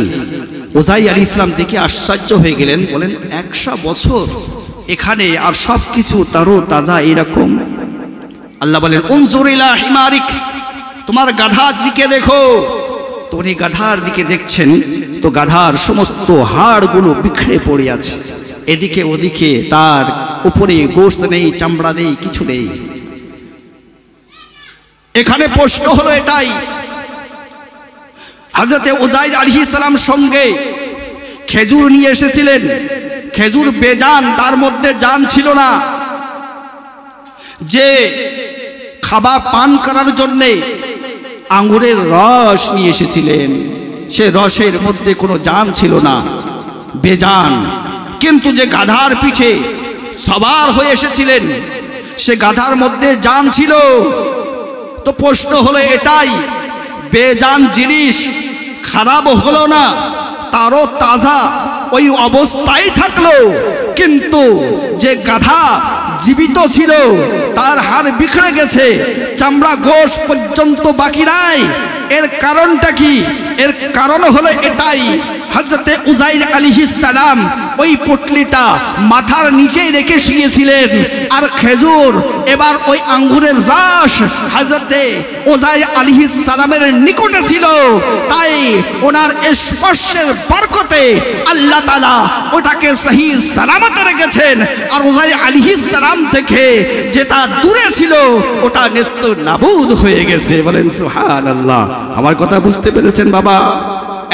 উজাইর আলাইহিস সালাম দেখে আশ্চর্য হয়ে গেলেন, বলেন 100 বছর এখানে আর সব কিছু তারও তাজা এরকম? আল্লাহ বলেন উনজুর ইলা হিমারিক, তোমার গাধার দিকে দেখো। তুমি গাধার দিকে দেখছেন তো গাধার সমস্ত হাড়গুলো বিখরে পড়ে আছে, এদিকে ওদিকে তার উপরে গোশত নেই, চামড়া নেই, কিছু নেই। এখানে প্রশ্ন হলো এটাই, হযরতে উজাইর আলাইহিস সালাম সঙ্গে খেজুর নিয়ে এসেছিলেন, খেজুর বেজান, তার মধ্যে জান ছিল না। যে খাবার পান করার জন্য আঙ্গুরের রস নিয়ে এসেছিলেন, সে রসের মধ্যে কোনো জান ছিল না, বেজান। কিন্তু যে গাধার পিঠে সবার হয়ে এসেছিলেন সে গাধার মধ্যে জান ছিল। তো প্রশ্ন হলো এটাই, বেজান জিনিস খারাপ হলো না, তারও তাজা ওই অবস্থায় থাকলো, কিন্তু যে গাধা জীবিত ছিল তার হাড় বিখরে গেছে, চামড়া গোশ পর্যন্ত বাকি নাই। এর কারণটা কি? এর কারণ হলো এটাই, হযরতে উজাইর আলাইহিস সালাম ওই পুটলিটা মাথার নিচেই রেখে শুয়েছিলেন, আর খেজুর এবার ওই আঙ্গুরের রস হযরতে উজাইর আলাইহিস সালামের নিকটে ছিল। তাই ওনার স্পর্শের বরকতে আল্লাহ তাআলা ওটাকে সহি সালামতে রেখেছেন, আর উজাইর আলাইহিস সালাম থেকে যেটা দূরে ছিল ওটা নেস্ত নাবুদ হয়ে গেছে। বলেন সুবহানাল্লাহ। আমার কথা বুঝতে পেরেছেন বাবা?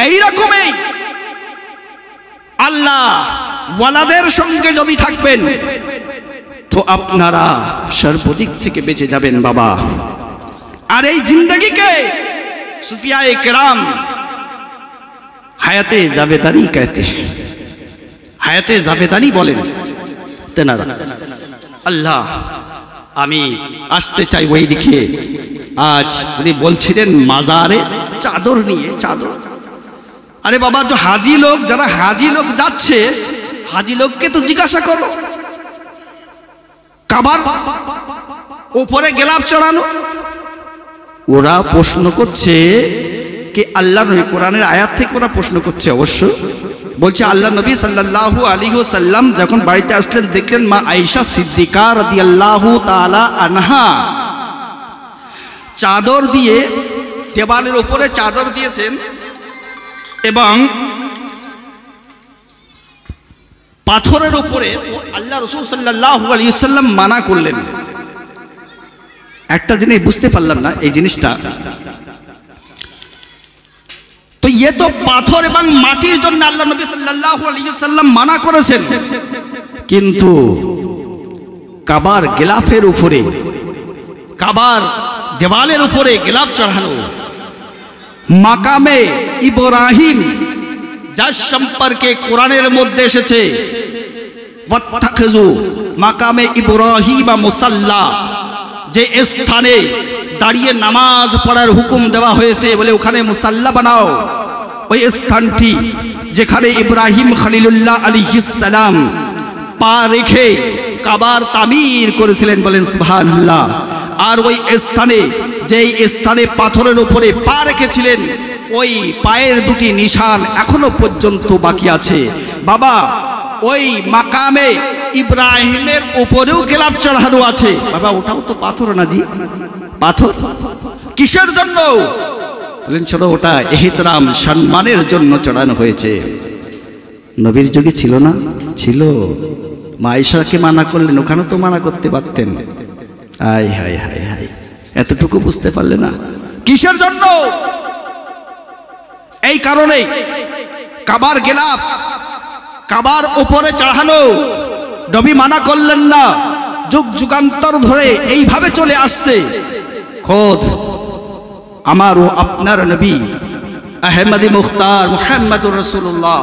এই রকমই আল্লাহ ওয়ালাদের সঙ্গে যদি থাকবেন তো আপনারা সর্বদিক থেকে বেঁচে যাবেন বাবা। আর এই জিন্দগিকে সুফিয়ায়ে কেরাম হায়াতে জাবেদানি कहते हैं, হায়াতে জাবেদানি বলেন তেনারা। আল্লাহ, আমি আসতে চাই ওই দিকে। আজ উনি বলছিলেন মাজারে চাদর নিয়ে, চাদর। আরে বাবা, যে হাজি লোক, যারা হাজি লোক যাচ্ছে, হাজি লোককে তো জিজ্ঞাসা করো, কাবার উপরে গেলাপ চড়ানো। ওরা প্রশ্ন করছে কি আল্লাহ নবী, কোরআনের আয়াত থেকে ওরা প্রশ্ন করছে। অবশ্য বলছে আল্লাহ নবী সাল্লাল্লাহু আলাইহি ওয়াসাল্লাম যখন বাড়িতে আসলেন, দেখলেন মা আয়েশা সিদ্দিকা রাদিয়াল্লাহু তাআলা আনহা চাদর দিয়ে, দেওয়ালের উপরে চাদর দিয়েছেন এবং পাথরের উপরে। আল্লাহ রাসূল সাল্লাল্লাহু আলাইহি ওয়াসাল্লাম মানা করলেন। একটা জিনিস বুঝতে পারলাম না, এই জিনিসটা তো ये तो পাথর এবং মাটির জন্য আল্লাহ নবী সাল্লাল্লাহু আলাইহি ওয়াসাল্লাম মানা করেছেন, কিন্তু কাবার গিলাফের উপরে, কাবার দেওয়ালের উপরে গিলাফ চড়ানো, মাকামে ইব্রাহিম যার সম্পর্কে কোরআনের মধ্যে এসেছে ওয়াত্তাখিযু মাকামে ইব্রাহিম মুসাল্লা, যে স্থানে দাঁড়িয়ে নামাজ পড়ার হুকুম দেওয়া হয়েছে বলে ওখানে মুসাল্লা বানাও। ওই স্থানটি যেখানে ইব্রাহিম খলিলুল্লাহ আলাইহিস সালাম পা রেখে কাবার তামির করেছিলেন, বলেন সুবহানাল্লাহ। আর ওই স্থানে, যেই স্থানে পাথরের উপরে পা রেখেছিলেন, ওই পায়ের দুটি নিশান এখনো পর্যন্ত বাকি আছে। বাবা ওই মাকামে ইব্রাহিমের উপরেও গেলাপ চড়ানো আছে। বাবা ওটাও তো পাথর না জি, পাথর কিসের জন্য? বলেন চলো ওটা এহতরাম সম্মানের জন্য চড়ানো হয়েছে। নবীর যুগে ছিল না? ছিল। মা আয়েশাকে মানা করলেন, ওখানে তো মানা করতে পারতেন। আয় হায় হায় হায়, এতটুকু বুঝতে পারলে না? কিসের জন্য? এই কারণে কাবার গেলাফ কাবার উপরে চড়ানো নবী মানা করলেন না। যুগ যুগান্তর ধরে এইভাবে চলে আসছে। খোদ আমার ও আপনার নবী আহমদী মুখতার মুহাম্মদুর রাসূলুল্লাহ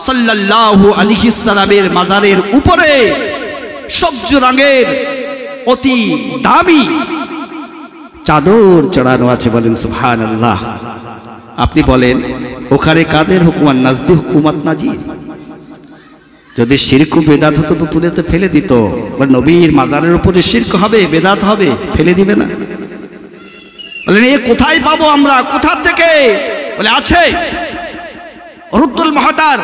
সাল্লাল্লাহু আলাইহি সাল্লামের মাজারের উপরে সবজ রঙের অতি দামি চাদর চড়ানো আছে। বলেন সুবহানাল্লাহ। আপনি বলেন ওখানে কাদের হুকুমান? নাজদি হুকুমাত নাজি। যদি শিরক বেদাত হতো তো তুলে তো ফেলে দিত। নবীর মাজারের উপরে শিরক হবে, বেদাত হবে, ফেলে দিবে না? বলেন এ কোথায় পাবো আমরা? কোথা থেকে? বলে আছে রুদ্দুল মুহতার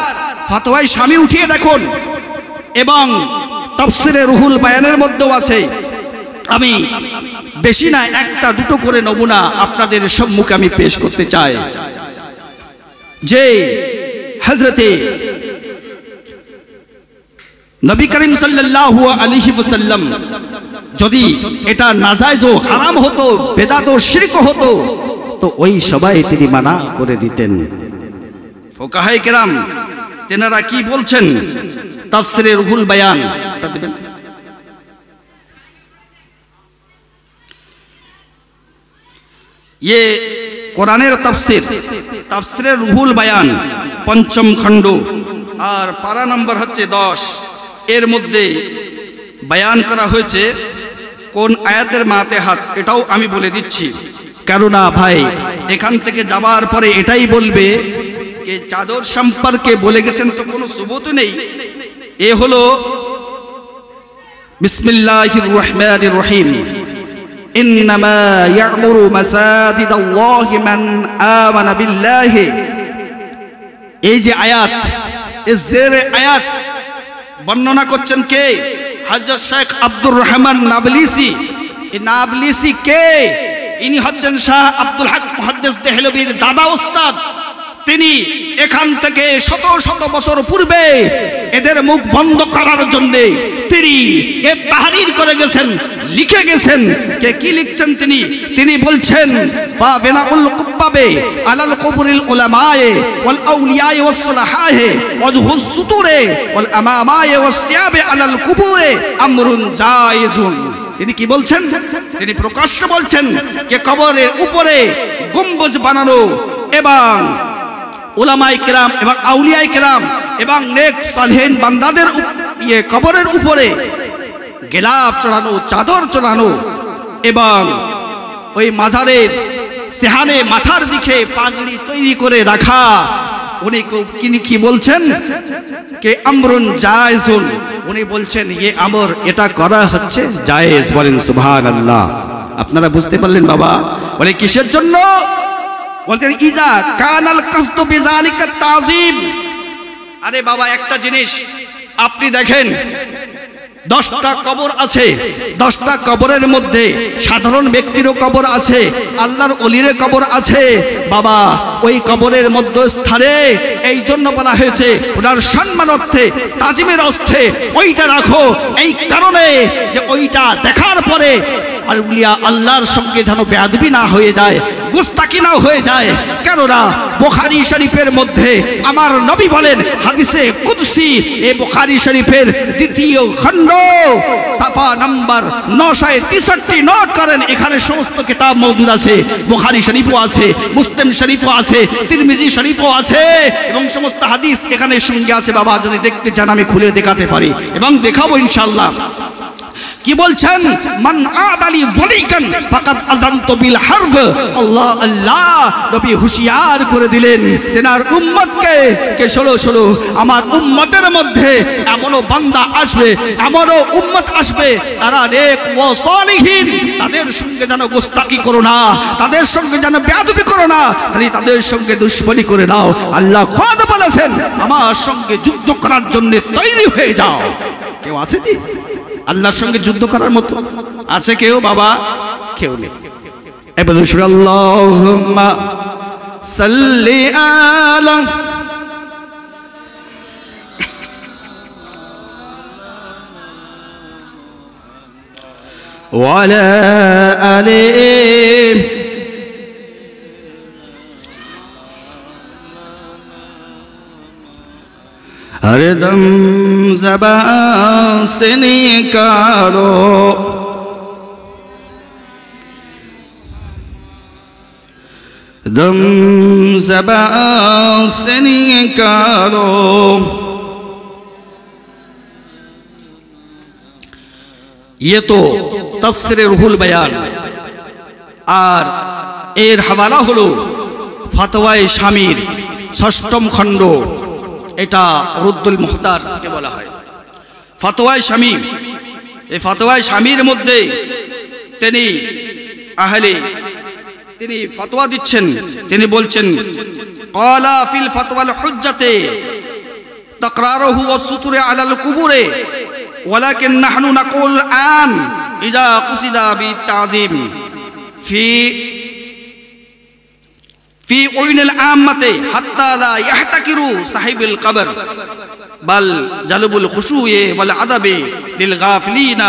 ফতোয়ায় স্বামী উঠিয়ে দেখুন, এবং তাফসিরে রুহুল বায়ানের মধ্যেও আছে। আমি বেশি না একটা দুটো করে নমুনা আপনাদের সম্মুখে আমি পেশ করতে চাই। যে হযরতে নবী করিম সাল্লাল্লাহু আলাইহি ওয়াসাল্লাম যদি এটা নাজায়েজ ও হারাম হতো, বেদাত ও শিরক হতো, তো ওই সবাই তিনি মানা করে দিতেন। ফুকাহায়ে কেরাম তেনারা কি বলছেন? তাফসিরে রুহুল বায়ান এটা দিবেন। ये কোরআনের তাফসির, তাফসিরে রুহুল বায়ান পঞ্চম খণ্ড আর পারা নম্বর হচ্ছে 10। এর মধ্যে বায়ান করা হয়েছে কোন আয়াতের মাতেহাত, এটাও আমি বলে দিচ্ছি। কেননা ভাই এখান থেকে যাবার পরে এটাই বলবে যে চাদর সম্পর্কে বলে গেছেন তো কোনো সুবুত নেই। এ হলো বিসমিল্লাহির রহমানির রহিম, ইন্নামা ইয়া'মুরু মাসাজিদাল্লাহি মান আমানা বিল্লাহি। এই যে আয়াত, এই জেরে আয়াত বর্ণনা করছেন কে? হযরত শেখ আব্দুর রহমান নাবলিসি। এই নাবলিসি কে? ইনি হচ্ছেন শাহ আব্দুল হক মুহাদ্দিস দেহলভির দাদা ওস্তাদ। তিনি এখান থেকে শত শত বছর পূর্বে এদের মুখ বন্ধ করার জন্য তিনি এ তাহরির করে গেছেন, লিখে গেছেন। কে কি লিখছেন তিনি? তিনি বলছেন বা বিনাউল কুব্বাবে আলাল কুবুরিল উলামায়ে ওয়াল আউলিয়ায়ে ওয়াস সালাহায়ে ওয়াজহুস সুতুরে ওয়াল আমামায়ে ওয়াস সিয়াবে আলাল কুবুরে আমরুন জায়েজুন। তিনি কি বলছেন? তিনি প্রকাশ্য বলছেন যে কবরের উপরে গম্বুজ বানানো এবং উলামায়ে কেরাম এবং আউলিয়ায়ে কেরাম এবং নেক সালেহিন বান্দাদের কবরের উপরে গেলাপ চড়ানো, চাদর চড়ানো এবং ওই মাজারের সেহানে মাথার দিকে পাগড়ি তৈরি করে রাখা, উনি কি বলছেন? কে আমরুন জায়েজুন। উনি বলছেন এ আমর, এটা করা হচ্ছে জায়েজ। বলেন সুবহানাল্লাহ। আপনারা বুঝতে পারলেন বাবা? বলে কিসের জন্য? বলতেন ইজা কানাল কাসদু বিযালিকা তাযীম। আরে বাবা একটা জিনিস আপনি দেখেন, 10টা কবর আছে, 10টা কবরের মধ্যে সাধারণ ব্যক্তিরও কবর আছে, আল্লাহর ওলির কবর আছে। বাবা ওই কবরের মধ্যস্থানে এই জন্য বলা হয়েছে ওনার সম্মান অর্থে, তাজিমের অর্থে ওইটা রাখো। এই কারণে যে ওইটা দেখার পরে আউলিয়া আল্লাহর সঙ্গে যেন বেয়াদবি না হয়ে যায়, গুস্তাকি না হয়ে যায়। কেননা বুখারী শরীফের মধ্যে আমার নবী বলেন হাদিসে কুদসি, এই বুখারী শরীফের 2য় খণ্ড সাফা নাম্বার 963 নোট করেন। এখানে সমস্ত কিতাব মওজুদ আছে। বুখারী শরীফও আছে, মুসলিম শরীফও আছে, তিরমিজি শরীফও আছে এবং সমস্ত হাদিস এখানে সঙ্গে আছে। বাবা যদি দেখতে চান আমি খুলে দেখাতে পারি এবং দেখাবো ইনশাআল্লাহ। কি বলছেন, মান আদালি ওয়ালিকান ফাকাদ আযানতু বিল হারব। আল্লাহ আল্লাহ নবী হুঁশিয়ার করে দিলেন তেনার উম্মতকে কে শোনো শোনো, আমার উম্মতের মধ্যে এমনও বান্দা আসবে, এমনও উম্মত আসবে তারা নেক ও সালিহিন, তাদের সঙ্গে যেন গোস্তাকি করো না, তাদের সঙ্গে যেন বেয়াদবি করো না, তাদের সঙ্গে দুশমনি করে নাও। আল্লাহ খুদ বলেছেন আমার সঙ্গে যুদ্ধ করার জন্য তৈরি হয়ে যাও। কেউ আছে জি আল্লাহর সঙ্গে যুদ্ধ করার মতো? আছে কেউ বাবা? কেউ নেই। এবার আল্লাহুম্মা সাল্লি আলা ওয়া আলা আলি हरदम ज़बान से निकालो दम ज़बान से निकालो। ये तो तफसीर रूहुल बयान और एर हवाला हलो फतवाए शामीर षष्ठम खंड। এটা রুদ্দুল মুখতার কে বলা হয় ফতোয়ায়ে শামী। এই ফতোয়ায়ে শামীর মধ্যে তিনি ফতোয়া দিচ্ছেন। তিনি বলছেন ক্বালা ফিল ফতওয়াল হুজ্জাতে তাকরারুহু ওয়াস সুতুরে আলাল কুবুরে ওয়ালাকিন নাহনু নাকুল আন ইজা কুসিদা বিতাযিম في عين العامة حتى لا يحتكروا صاحب القبر بل جلب الخشوع والأدب للغافلين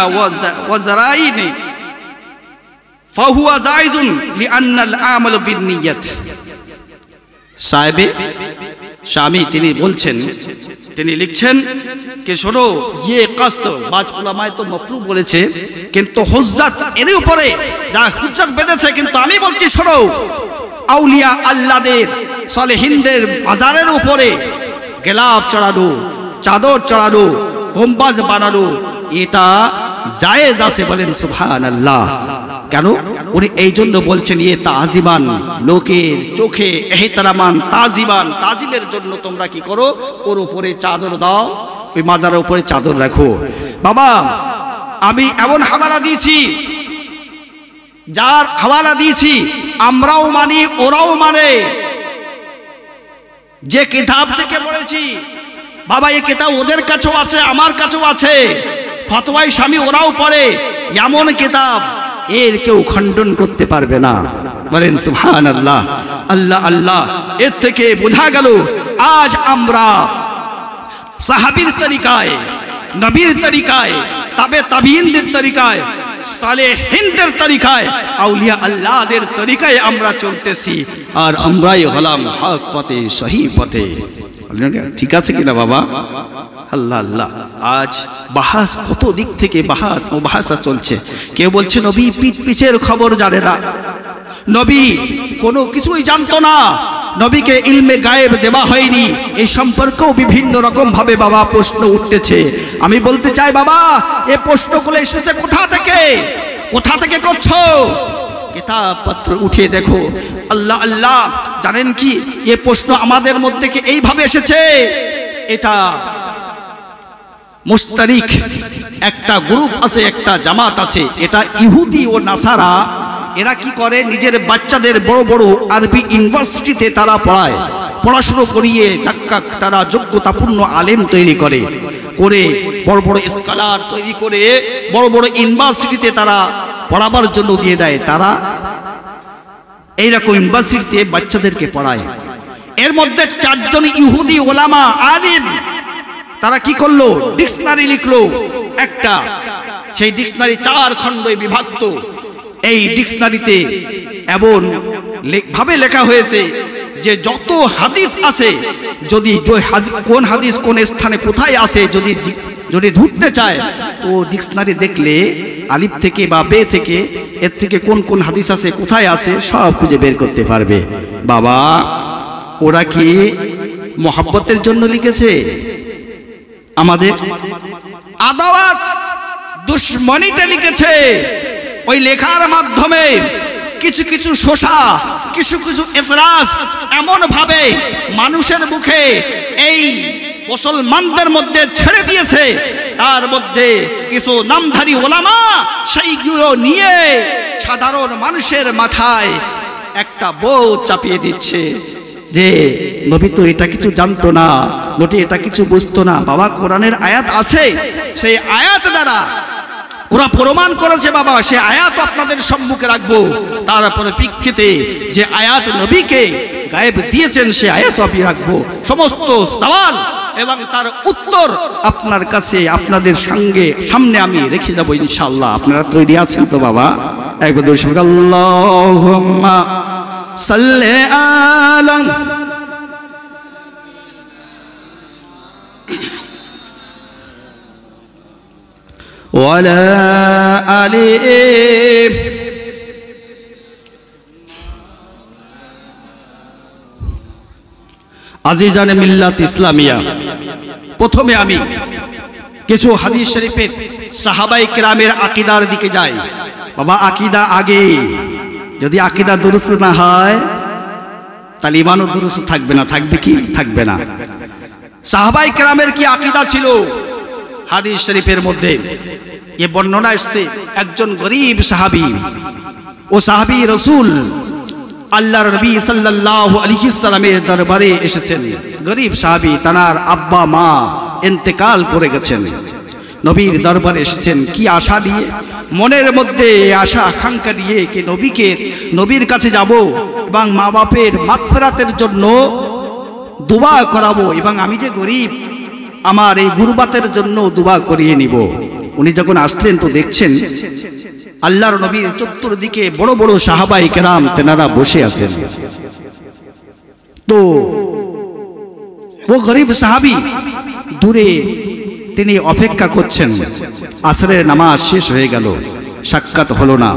والزرائين فهو زائد لأن العمل بالنية। সাহেবে শামী তিনি বলছেন, তিনি লিখছেন कि শোনো ये कस्त बाज उलामाए तो मफरूब বলেছে কিন্তু হুজ্জাত এর উপরে যা হুজ্জাত বেঁধেছে, কিন্তু আমি বলছি শোনো আউলিয়া আল্লাহদের সালেহিনদের বাজারের উপরে গেলাপ চড়ানো, চাদর চড়ানো, গম্বাজ বানানো এটা জায়েজ আছে। বলেন সুবহানাল্লাহ। কেন? উনি এই জন্য বলছেন ইয়ে তাজিমান, লোকের চোখে এহতারামান, তাজিমান, তাজিমের জন্য তোমরা কি করো, ওর উপরে চাদর দাও, ওই মাজারের উপরে চাদর রাখো। বাবা আমি এমন হাওয়ালা দিয়েছি, যার হাওয়ালা দিয়েছি আমরাও মানি ওরাও মানে। যে কিতাব থেকে পড়েছি বাবা, এই কিতাব ওদের কাছেও আছে আমার কাছেও আছে, ফতোয়ায়ে শামী ওরাও পড়ে, এমন কিতাব এর কেউ খণ্ডন করতে পারবে না। বলেন সুবহানাল্লাহ। আল্লাহ আল্লাহ। এর থেকে বোঝা গেল আজ আমরা সাহাবীর তরিকায়, নবীর তরিকায়, তাবে তাবিঈনদের তরিকায়, সালেহিনদের তরিকায়, আউলিয়া আল্লাহদের তরিকায় আমরা চলতেছি, আর আমরাই হলাম হক পথে, সহি পথে। ঠিক আছে কিনা বাবা? আল্লাহ আল্লাহ। আজ বাহাস কত দিক থেকে বাহাসা চলছে। কেউ বলছে নবী পিঠ পিছের খবর জানে না, নবী কোনো কিছুই জানতো না, নবীকে ইলমে গায়েব দেওয়া হয়নি, এই সম্পর্কেও বিভিন্ন রকম ভাবে বাবা প্রশ্ন উঠতেছে। আমি বলতে চাই বাবা, এই প্রশ্নগুলো এসেছে কোথা থেকে? কোথা থেকে করছো? কিতাব পত্র উঠে দেখো। আল্লাহ আল্লাহ। জানেন কি এই প্রশ্ন আমাদের মধ্যে কি এইভাবে এসেছে? এটা মুশতারিক একটা গ্রুপ আছে, একটা জামাত আছে, এটা ইহুদি ও নাসারা। এরা কি করে, নিজের বাচ্চাদের বড় বড় আরবি ইউনিভার্সিটিতে তারা পড়ায়, পড়াশুনো করিয়ে তারা যোগ্যতাপূর্ণ আলেম তৈরি করে, বড় বড় স্কলার তৈরি করে বড় বড় ইউনিভার্সিটিতে তারা পড়াবার জন্য দিয়ে দেয়। তারা এইরকম ইউনিভার্সিটিতে বাচ্চাদেরকে পড়ায়। এর মধ্যে 4 জন ইহুদি ওলামা আলিম তারা কি করলো, ডিকশনারি লিখলো একটা। সেই ডিকশনারি 4 খণ্ডে বিভক্ত। এই ডিকশনারিতে এমন ভাবে লেখা হয়েছে যে যত হাদিস আছে, যদি কোন হাদিস কোন স্থানে কোথায় আছে যদি ধরতে চায়, তো ডিকশনারি দেখলে আলিফ থেকে বা বে থেকে এর থেকে কোন কোন হাদিস আছে, কোথায় আছে, সব খুঁজে বের করতে পারবে। বাবা ওরা কি মহব্বতের জন্য লিখেছে? আমাদের আদাওয়াত দুশ্মনীতে লিখেছে। ওই লেখার মাধ্যমে কিছু কিছু শোষা, কিছু কিছু এফরাজ এমন ভাবে মানুষের মুখে এই মুসলমানদের মধ্যে ছেড়ে দিয়েছে, তার মধ্যে কিছু নামধারী ওলামা সেইগুলো নিয়ে সাধারণ মানুষের মাথায় একটা বোঝ চাপিয়ে দিচ্ছে যে নবী তো এটা কিছু জানতো না, নবী এটা কিছু বুঝতো না। বাবা, কোরআনের আয়াত আছে, সেই আয়াত দ্বারা ওরা প্রমাণ করেছে। বাবা, সে আয়াত আপনাদের সম্মুখে রাখবো, তারপরে প্রেক্ষিতে যে আয়াত নবীকে গায়েব দিয়েছেন সে আয়াত আমি রাখবো। সমস্ত সওয়াল এবং তার উত্তর আপনার কাছে, আপনাদের সামনে আমি রেখে যাবো ইনশাআল্লাহ। আপনারা তৈরি আছেন তো বাবা? একবার দর্শক আল্লাহুম্মা সাল্লি আলা ওয়ালা আলি আজিজানে মিল্লাত ইসলামিয়া। প্রথমে আমি কিছু হাদিস শরীফের সাহাবায়ে কেরামের আকীদার দিকে যাই। বাবা, আকীদা আগে, যদি আকীদা দুরুস্ত না হয় তাহলে ঈমানও দুরুস্ত থাকবে না। থাকবে কি? থাকবে না। সাহাবায়ে কেরামের কি আকীদা ছিল? হাদিস শরীফের মধ্যে এ বর্ণনা এসেছে, একজন গরীব সাহাবী, ও সাহাবী রাসূল আল্লাহর নবী সাল্লাল্লাহু আলাইহি সাল্লামের দরবারে এসেছেন। গরীব সাহাবী, তার আব্বা মা ইন্তেকাল করে গেছেন। নবীর দরবারে এসেছেন কি আশা নিয়ে? মনের মধ্যে আশা আকাঙ্ক্ষা নিয়ে কি নবীর কাছে যাব এবং মা বাপের মাগফিরাতের জন্য দোয়া করাবো, এবং আমি যে গরীব আমার এই গুরবাতের জন্য দোয়া করিয়ে নিব। উনি যখন আসলেন তো দেখছেন আল্লাহর নবীর চতুর্দিকে বড় বড় সাহাবায়ে কেরাম তেনারা বসে আছেন। তো ও গরীব সাহাবী দূরে তিনি অপেক্ষা করছেন। আসরের নামাজ শেষ হয়ে গেল, সাক্ষাৎ হলো না।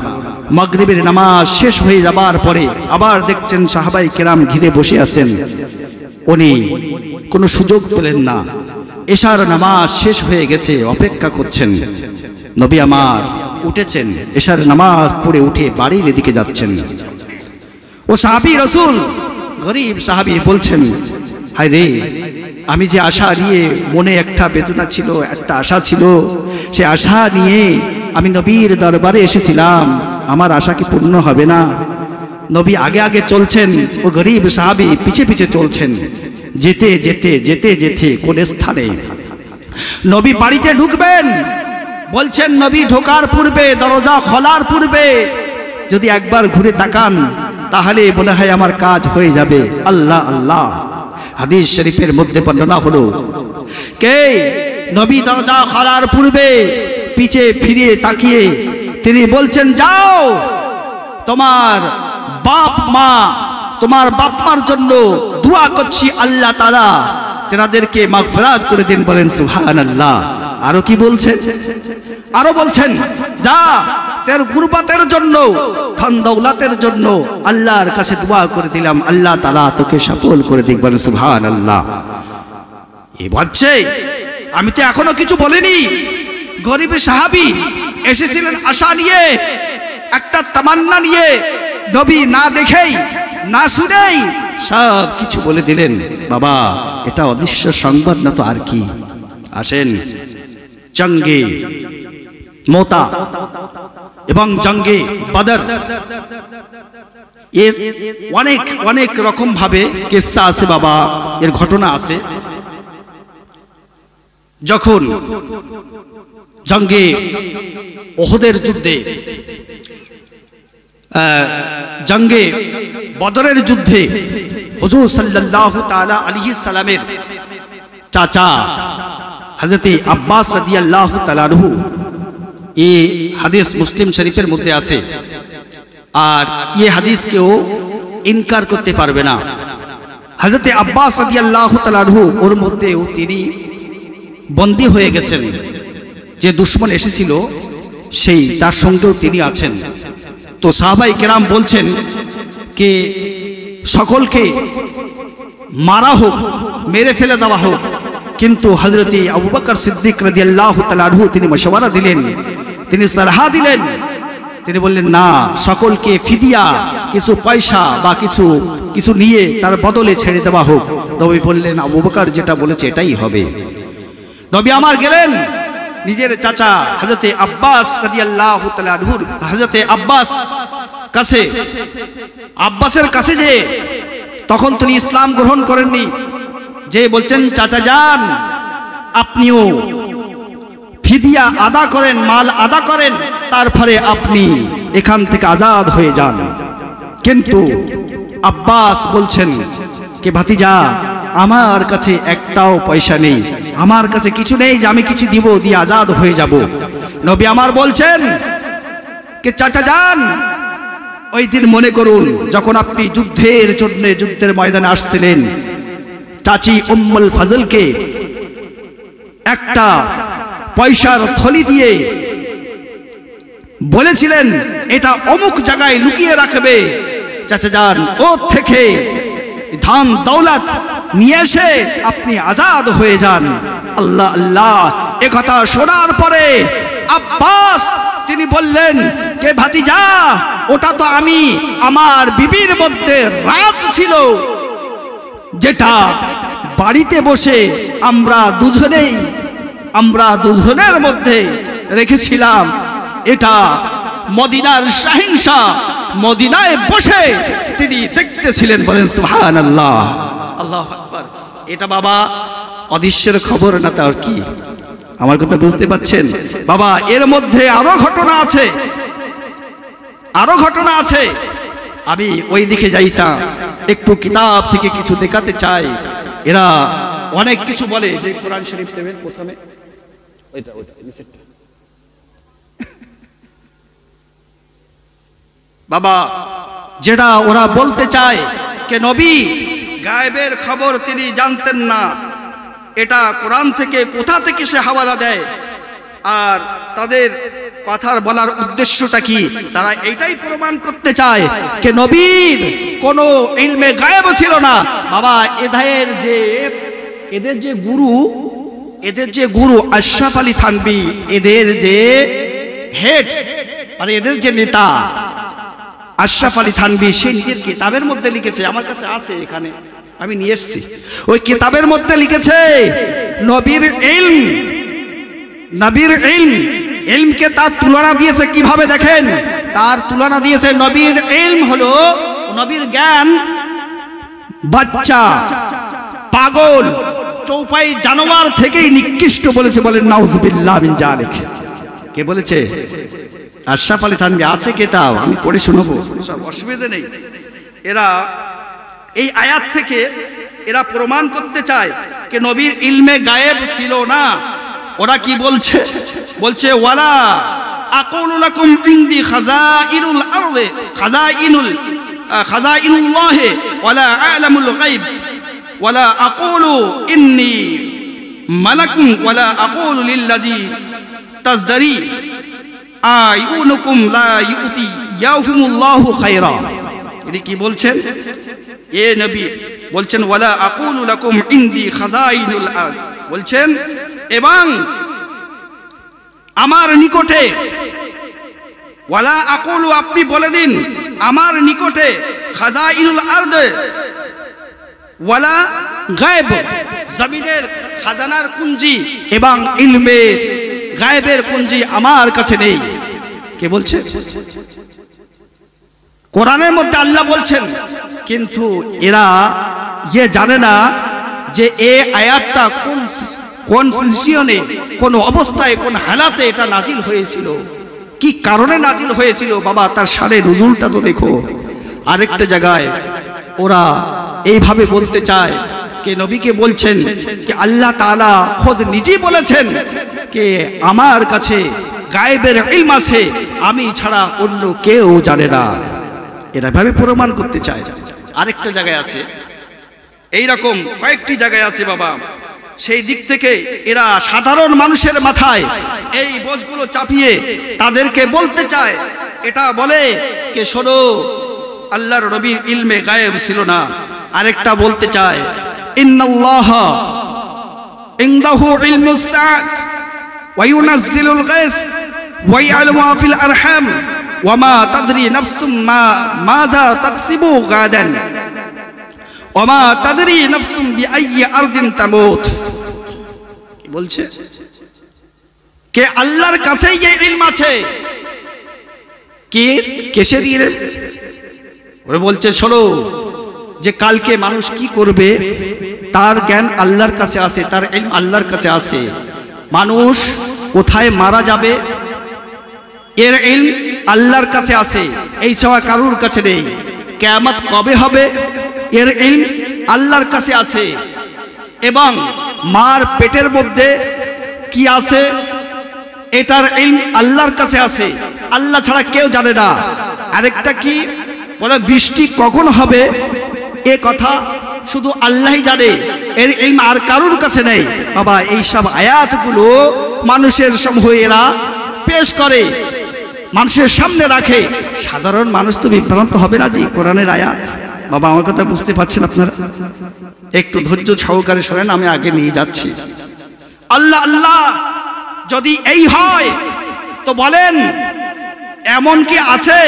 মাগরিবের নামাজ শেষ হয়ে যাবার পরে আবার দেখছেন সাহাবায়ে কেরাম ঘিরে বসে আছেন। উনি কোনো সুযোগ পেলেন না। এশার নামাজ শেষ হয়ে গেছে, অপেক্ষা করছেন। নবী আমার উঠেছেন, এশার নামাজ পড়ে উঠে বাড়ির দিকে যাচ্ছেন। ও সাহাবী রাসূল, গরীব সাহাবী বলছেন, হায় রে, আমি যে আশা নিয়ে মনে একটা বেদনা ছিল, একটা আশা ছিল, সে আশা নিয়ে আমি নবীর দরবারে এসেছিলাম, আমার আশা কি পূর্ণ হবে না? নবী আগে আগে চলছেন, ও গরীব সাহাবী পিছে পিছে চলছেন। যেতে যেতে যেতে যেতে কোন স্থানে নবী বাড়িতে ঢুকবেন, বলছেন নবী ঢোকার পূর্বে, দরজা খোলার পূর্বে যদি একবার ঘুরে তাকান তাহলে মনে হয় আমার কাজ হয়ে যাবে। আল্লাহ আল্লাহ, হাদিস শরীফের মধ্যে বর্ণনা হলো, কে নবী দরজা খোলার পূর্বে পিছে ফিরে তাকিয়ে তিনি বলছেন, যাও তোমার বাপ মার জন্য দোয়া করছি, আল্লাহ তাআলা তেনাদেরকে মাগফিরাত করে দিন। বলেন সুবহানাল্লাহ। আরো কি বলছেন? আরো বলছেন, যা তের গুরবাতের জন্য, ধন দৌলতের জন্য আল্লাহর কাছে দোয়া করে দিলাম, আল্লাহ তাআলা তোকে সফল করে দিক। বলেন সুবহানাল্লাহ। এ বলছে, আমি তো এখনো কিছু বলিনি। গরীব সাহাবী এসেছিলেন আশা নিয়ে, একটা তামান্না নিয়ে। নবী না দেখেই না শুনেই সব কিছু বলে দিলেন। বাবা, এটা অদৃশ্য সংবাদ না তো আর কি? আসেন, জঙ্গে মোতা এবং জঙ্গে বদর এর অনেক অনেক রকম ভাবে কিসসা আছে বাবা, এর ঘটনা আছে। যখন জঙ্গে ওহদের যুদ্ধে, জঙ্গে বদরের যুদ্ধে হুজুর সাল্লাল্লাহু তাআলা আলাইহি সাল্লামের চাচা হযরত আব্বাস রাদিয়াল্লাহু তাআলা আনহু, এই হাদিস মুসলিম শরীফের মধ্যে আছে, আর এই হাদিস কেউ ইনকার করতে পারবে না। হযরত আব্বাস রাদিয়াল্লাহু তাআলা আনহু ওর মধ্যেও তিনি বন্দী হয়ে গেছেন। যে দুশমন এসেছিল সেই তার সঙ্গেও তিনি আছেন। তো সাহাবায়ে কেরাম বলছেন যে সকলকে মারা হোক, মেরে ফেলে দেওয়া হোক, কিন্তু হযরত আবু বকর সিদ্দিক রাদিয়াল্লাহু তাআলা আনহু তিনি মশওয়ারা দিলেন, তিনি সালাহ দিলেন। তিনি বললেন না, সকলকে ফিদিয়া কিছু পয়সা বা কিছু নিয়ে তার বদলে ছেড়ে দেওয়া হোক। নবী বললেন আবু বকর যেটা বলেছে এটাই হবে। নবী আমার গেলেন নিজের চাচা হযরত আব্বাস রাদিয়াল্লাহু তাআলা আনহু, হযরত আব্বাসের কাছে যে তখন তিনি ইসলাম গ্রহণ করেননি, যে বলছেন চাচা যান আপনিও ফিদিয়া আদা করেন, মাল আদা করেন, তারপরে আপনি এখান থেকে আজাদ হয়ে যান। কিন্তু আব্বাস বলছেন কে ভাতিজা আমার কাছে একটাও পয়সা নেই, আমার কাছে কিছু নেই যে আমি কিছু দিব দিয়ে আজাদ হয়ে যাব। নবী আমার বলছেন কে চাচা যান, ওই দিন মনে করুন যখন আপনি যুদ্ধের জন্য যুদ্ধের ময়দানে আসছিলেন, চাচি উম্মুল ফাজলকে একটা পয়সার থলি দিয়ে বলেছিলেন এটা অমুক জায়গায় লুকিয়ে রাখবে, চাচা যান ওর থেকে ধান দৌলত নিয়ে এসে আপনি আজাদ হয়ে যান। আল্লাহ আল্লাহ, এ কথা শোনার পরে আব্বাস তিনি বললেন কে ভাতিজা ওটা তো আমি আমার বিবির মধ্যে রাজ ছিল, যেটা বাড়িতে বসে আমরা দুজনের মধ্যে রেখেছিলাম। এটা মদিনার শাহিনশাহ মদিনায় বসে তিনি দেখতেছিলেন। বলেন সুবহানাল্লাহ, আল্লাহু আকবার। এটা বাবা অদৃশ্যের খবর না, তার কি? আমার কথা বুঝতে পাচ্ছেন বাবা? এর মধ্যে আরো ঘটনা আছে। আমি ওই দিকে যাইতাম, একটু কিতাব থেকে কিছু দেখাতে চাই। এরা অনেক কিছু বলে যে কোরআন শরীফ দেবেন প্রথমে, ওইটা বাবা যেটা ওরা বলতে চায় কে নবী গায়েবের খবর তিনি জানতেন না, এটা কোরআন থেকে কোথা থেকে সে হাওয়ালা দেয়। আর তাদের কথার বলার উদ্দেশ্যটা কি? তারা এইটাই প্রমাণ করতে চায় কে নবীর কোনো ইলমে গায়েব ছিল না। বাবা এদের যে গুরু আশরাফ আলী থানভী, এদের যে হেড মানে এদের যে নেতা আশরাফ আলী থানভী, সে নিজের কিতাবের মধ্যে লিখেছে, আমার কাছে আছে এখানে আমি নিয়ে এসেছি। ওই কিতাবের মধ্যে লিখেছে নবীর ইলমকে তার তুলনা দিয়েছে কিভাবে দেখেন, তার তুলনা দিয়েছে নবীর ইলম হলো নবীর জ্ঞান বাচ্চা পাগল চৌপাই জানোয়ার থেকেই নিকৃষ্ট বলেছে। বলেন নাউজুবিল্লাহ মিন জালিক। কে বলেছে? আশরাফ আলী থানভী। আছে কিতাব, আমি পড়ে শোনাবো, সব অসুবিধা নেই। এরা এই আয়াত থেকে এরা প্রমাণ করতে চায় যে নবীর ইলমে গায়েব ছিল না। ওরা কি বলছে? বলছে ওয়ালা আকুলু লাকুম ইনদি খাযাইনুল আরদি খাযাইনুল্লাহ ওয়ালা আ'লামুল গায়ব ওয়ালা আকুলু ইন্নী মালাকুন ওয়ালা আকুলু লিল্লাযী তাজদারি আয়ুনুকুম লা ইউতি ইয়াহুমুল্লাহু খায়রা। এটি কি বলছেন? এ নবী বলছেন ওয়ালা আকুলু লাকুম ইনদি খাযাইনুল আরদ, বলছেন এবং আমার নিকটে ওয়ালা আকুলু, আপনি বলে দিন আমার নিকটে খাযাইনুল আরদ ওয়ালা গায়ব, জমিনের খাজানার কুঞ্জি এবং ইলমের গায়েবের কুঞ্জি আমার কাছে নেই। কে বলছে? কোরআনের মধ্যে আল্লাহ বলছেন, কিন্তু এরা জানে না যে এই আয়াতটা কোন সিচুয়েশনে, কোন অবস্থায়, কোন হালাতে এটা নাজিল হয়েছিল, কি কারণে নাজিল হয়েছিল। বাবা তার সারে নুজুলটা তো দেখো। আরেকটা জায়গায় ওরা এইভাবে বলতে চায় কে নবীকে বলছেন যে আল্লাহ তাআলা খোদ নিজে বলেছেন কে আমার কাছে গায়েবের ইলম আছে, আমি ছাড়া অন্য কেউ জানে না। এরা ভাবে প্রমাণ করতে চায়। আরেকটা জায়গায় আছে, এইরকম কয়েকটি জায়গায় আছে বাবা। সেই দিক থেকে এরা সাধারণ মানুষের মাথায় এই বোঝগুলো চাপিয়ে তাদেরকে বলতে চায়, এটা বলে কে শোনো আল্লাহর নবীর ইলমে গায়েব ছিল না। আরেকটা বলতে চায় ইনদাহু ইলমুস সাআত ওয়া ইউনাজ্জিলুল গায়স ওয়া ইয়া'লামু মা ফিল আরহাম ওয়া মা তাদরি নাফসুম মাযা তাকসিবু গাদান ওয়া মা তাদরি নাফসুম বিআইয়ি আরদিন তামুত। কি বলছে? কে আল্লাহর কাছেই এই ইলম আছে। কি কিসের ইলম? ওরা বলছে শোনো, যে কালকে মানুষ কি করবে তার জ্ঞান আল্লাহর কাছে আছে, তার ইলম আল্লাহর কাছে আছে। মানুষ কোথায় মারা যাবে এর ইলম আল্লাহর কাছে আছে, এই ছাড়া কারোর কাছে নেই। কিয়ামত কবে হবে এর ইলম আল্লাহর কাছে আছে। এবং মার পেটের মধ্যে কি আছে এটার ইলম আল্লাহর কাছে আছে, আল্লাহ ছাড়া কেউ জানে না। আরেকটা কি বলে, বৃষ্টি কখন হবে এ কথা শুধু আল্লাহই জানে, এর ইলম আর কারোর কাছে নেই। বাবা এই সব আয়াতগুলো মানুষের সমূহ এরা পেশ করে, মানুষের সামনে রাখে। সাধারণ মানুষ তো বিভ্রান্ত হবে না জি কোরআনের আয়াত। বাবা আমার কথা বুঝতে পারছেন আপনারা? একটু ধৈর্য সহকারে শোনেন, আমি আগে নিয়ে যাচ্ছি। আল্লাহ আল্লাহ যদি এই হয় তো বলেন এমন কি আছে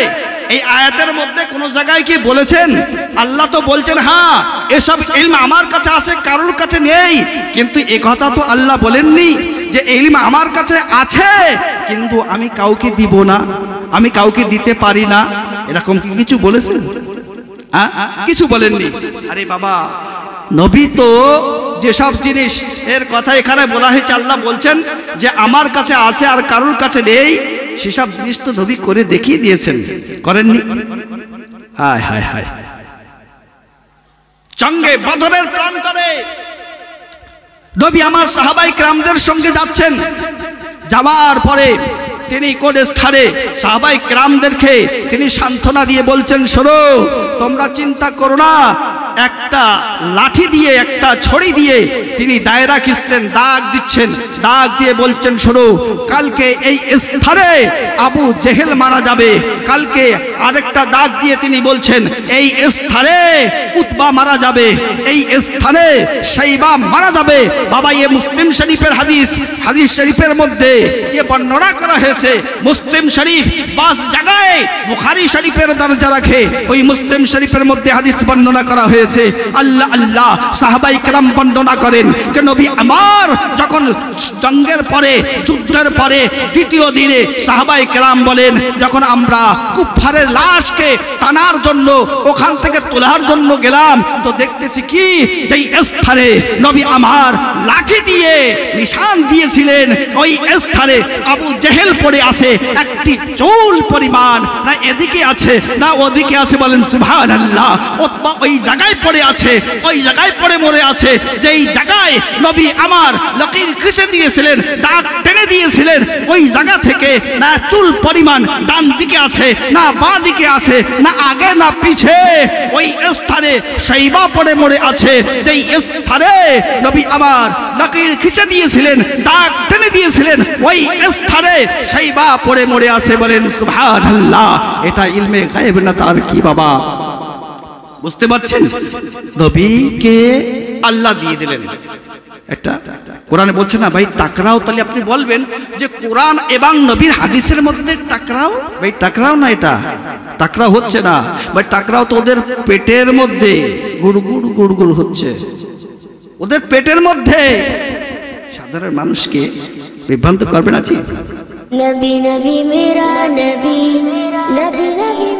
এই আয়াতের মধ্যে কোন জায়গায় কি বলেছেন? আল্লাহ তো বলছেন হ্যাঁ এসব ইলম আমার কাছে আছে, কারোর কাছে নেই। কিন্তু এ কথা তো আল্লাহ বলেননি যে ইলম আমার কাছে আছে কিন্তু আমি কাউকে দিব না, আমি কাউকে দিতে পারি না, এরকম কি কিছু বলেছেন? কিছু বলেননি। আরে বাবা, নবী তো যেসব জিনিস এর কথা এখানে বলা হয়েছে, আল্লাহ বলছেন যে আমার কাছে আছে আর কারোর কাছে নেই, সেসব জিনিস তো নবী করে দেখিয়ে দিয়েছেন, করেননি? হায় হায় হায়। জঙ্গে বদরের প্রান্তরে নবী আমার সাহাবায়ে কেরামদের সঙ্গে যাচ্ছেন। যাওয়ার পরে তিনি কোন স্থানে সাহাবায়ে কেরামদেরকে তিনি সান্ত্বনা দিয়ে বলছেন, শোনো তোমরা চিন্তা করো না। একটা লাঠি দিয়ে, একটা ছড়ি দিয়ে তিনি দায়রা খিঁচতেন, দাগ দিচ্ছেন, দাগ দিয়ে বলছেন শোনো কালকে এই স্থানে আবু জেহেল মারা যাবে। কালকে আরেকটা দাগ দিয়ে তিনি বলছেন এই স্থানে উতবা মারা যাবে, এই স্থানে শাইবা মারা যাবে। বাবা এ মুসলিম শরীফের হাদিস, হাদিস শরীফের মধ্যে এ বর্ণনা করা হয়েছে। মুসলিম শরীফ ৫ জায়গায় বুখারী শরীফের দরজা রাখে, ওই মুসলিম শরীফের মধ্যে হাদিস বর্ণনা করা হয়েছে। আল্লাহ আল্লাহ সাহাবায়ে কেরাম বর্ণনা করেন যে নবী আমার যখন জঙ্গের পরে, যুদ্ধের পরে দ্বিতীয় দিনে সাহাবায়ে কেরাম বলেন যখন আমরা কুফফারের লাশকে টানার জন্য ওখান থেকে তোলার জন্য গেলাম তো দেখতেছি কি যে স্থানে নবী আমার লাঠি দিয়ে নিশান দিয়েছিলেন, ওই স্থানে আবু জেহেল পড়ে আছে, একটি চুল পরিমাণ না এদিকে আছে না ওদিকে আছে, বলেন সুবহানাল্লাহ। উতবা ওই জায়গায় পড়ে আছে, ওই জায়গায় পড়ে মরে আছে, যেই জায়গায় নবী আমার লকির খিঁচে দিয়েছিলেন, দাগ টেনে দিয়েছিলেন, ওই জায়গা থেকে না চুল পরিমাণ ডান দিকে আছে না বাঁ দিকে আছে, না আগে না পিছে, ওই স্থানে শাইবা পড়ে মরে আছে, যেই স্থানে নবী আমার লকির খিঁচে দিয়েছিলেন, দাগ টেনে দিয়েছিলেন, ওই স্থানে শাইবা পড়ে মরে আছে, বলেন সুবহানাল্লাহ। এটা ইলমে গায়েব না তার কি বাবা? বুঝতে পারছেন? নবীকে আল্লাহ দিয়ে দিলেন। একটা কোরআনে বলছে না ভাই টাকরাও, তাহলে আপনি বলবেন যে কোরআন এবং নবীর হাদিসের মধ্যে টাকরাও? ভাই টাকরাও না, এটা টাকরাও হচ্ছে না ভাই। টাকরাও তো ওদের পেটের মধ্যে গুড়গুড় গুড়গুড় হচ্ছে, ওদের পেটের মধ্যে। সাধারণ মানুষকে বিভ্রান্ত করবে না জি। নবী নবী মেরা নবী, নবী নবী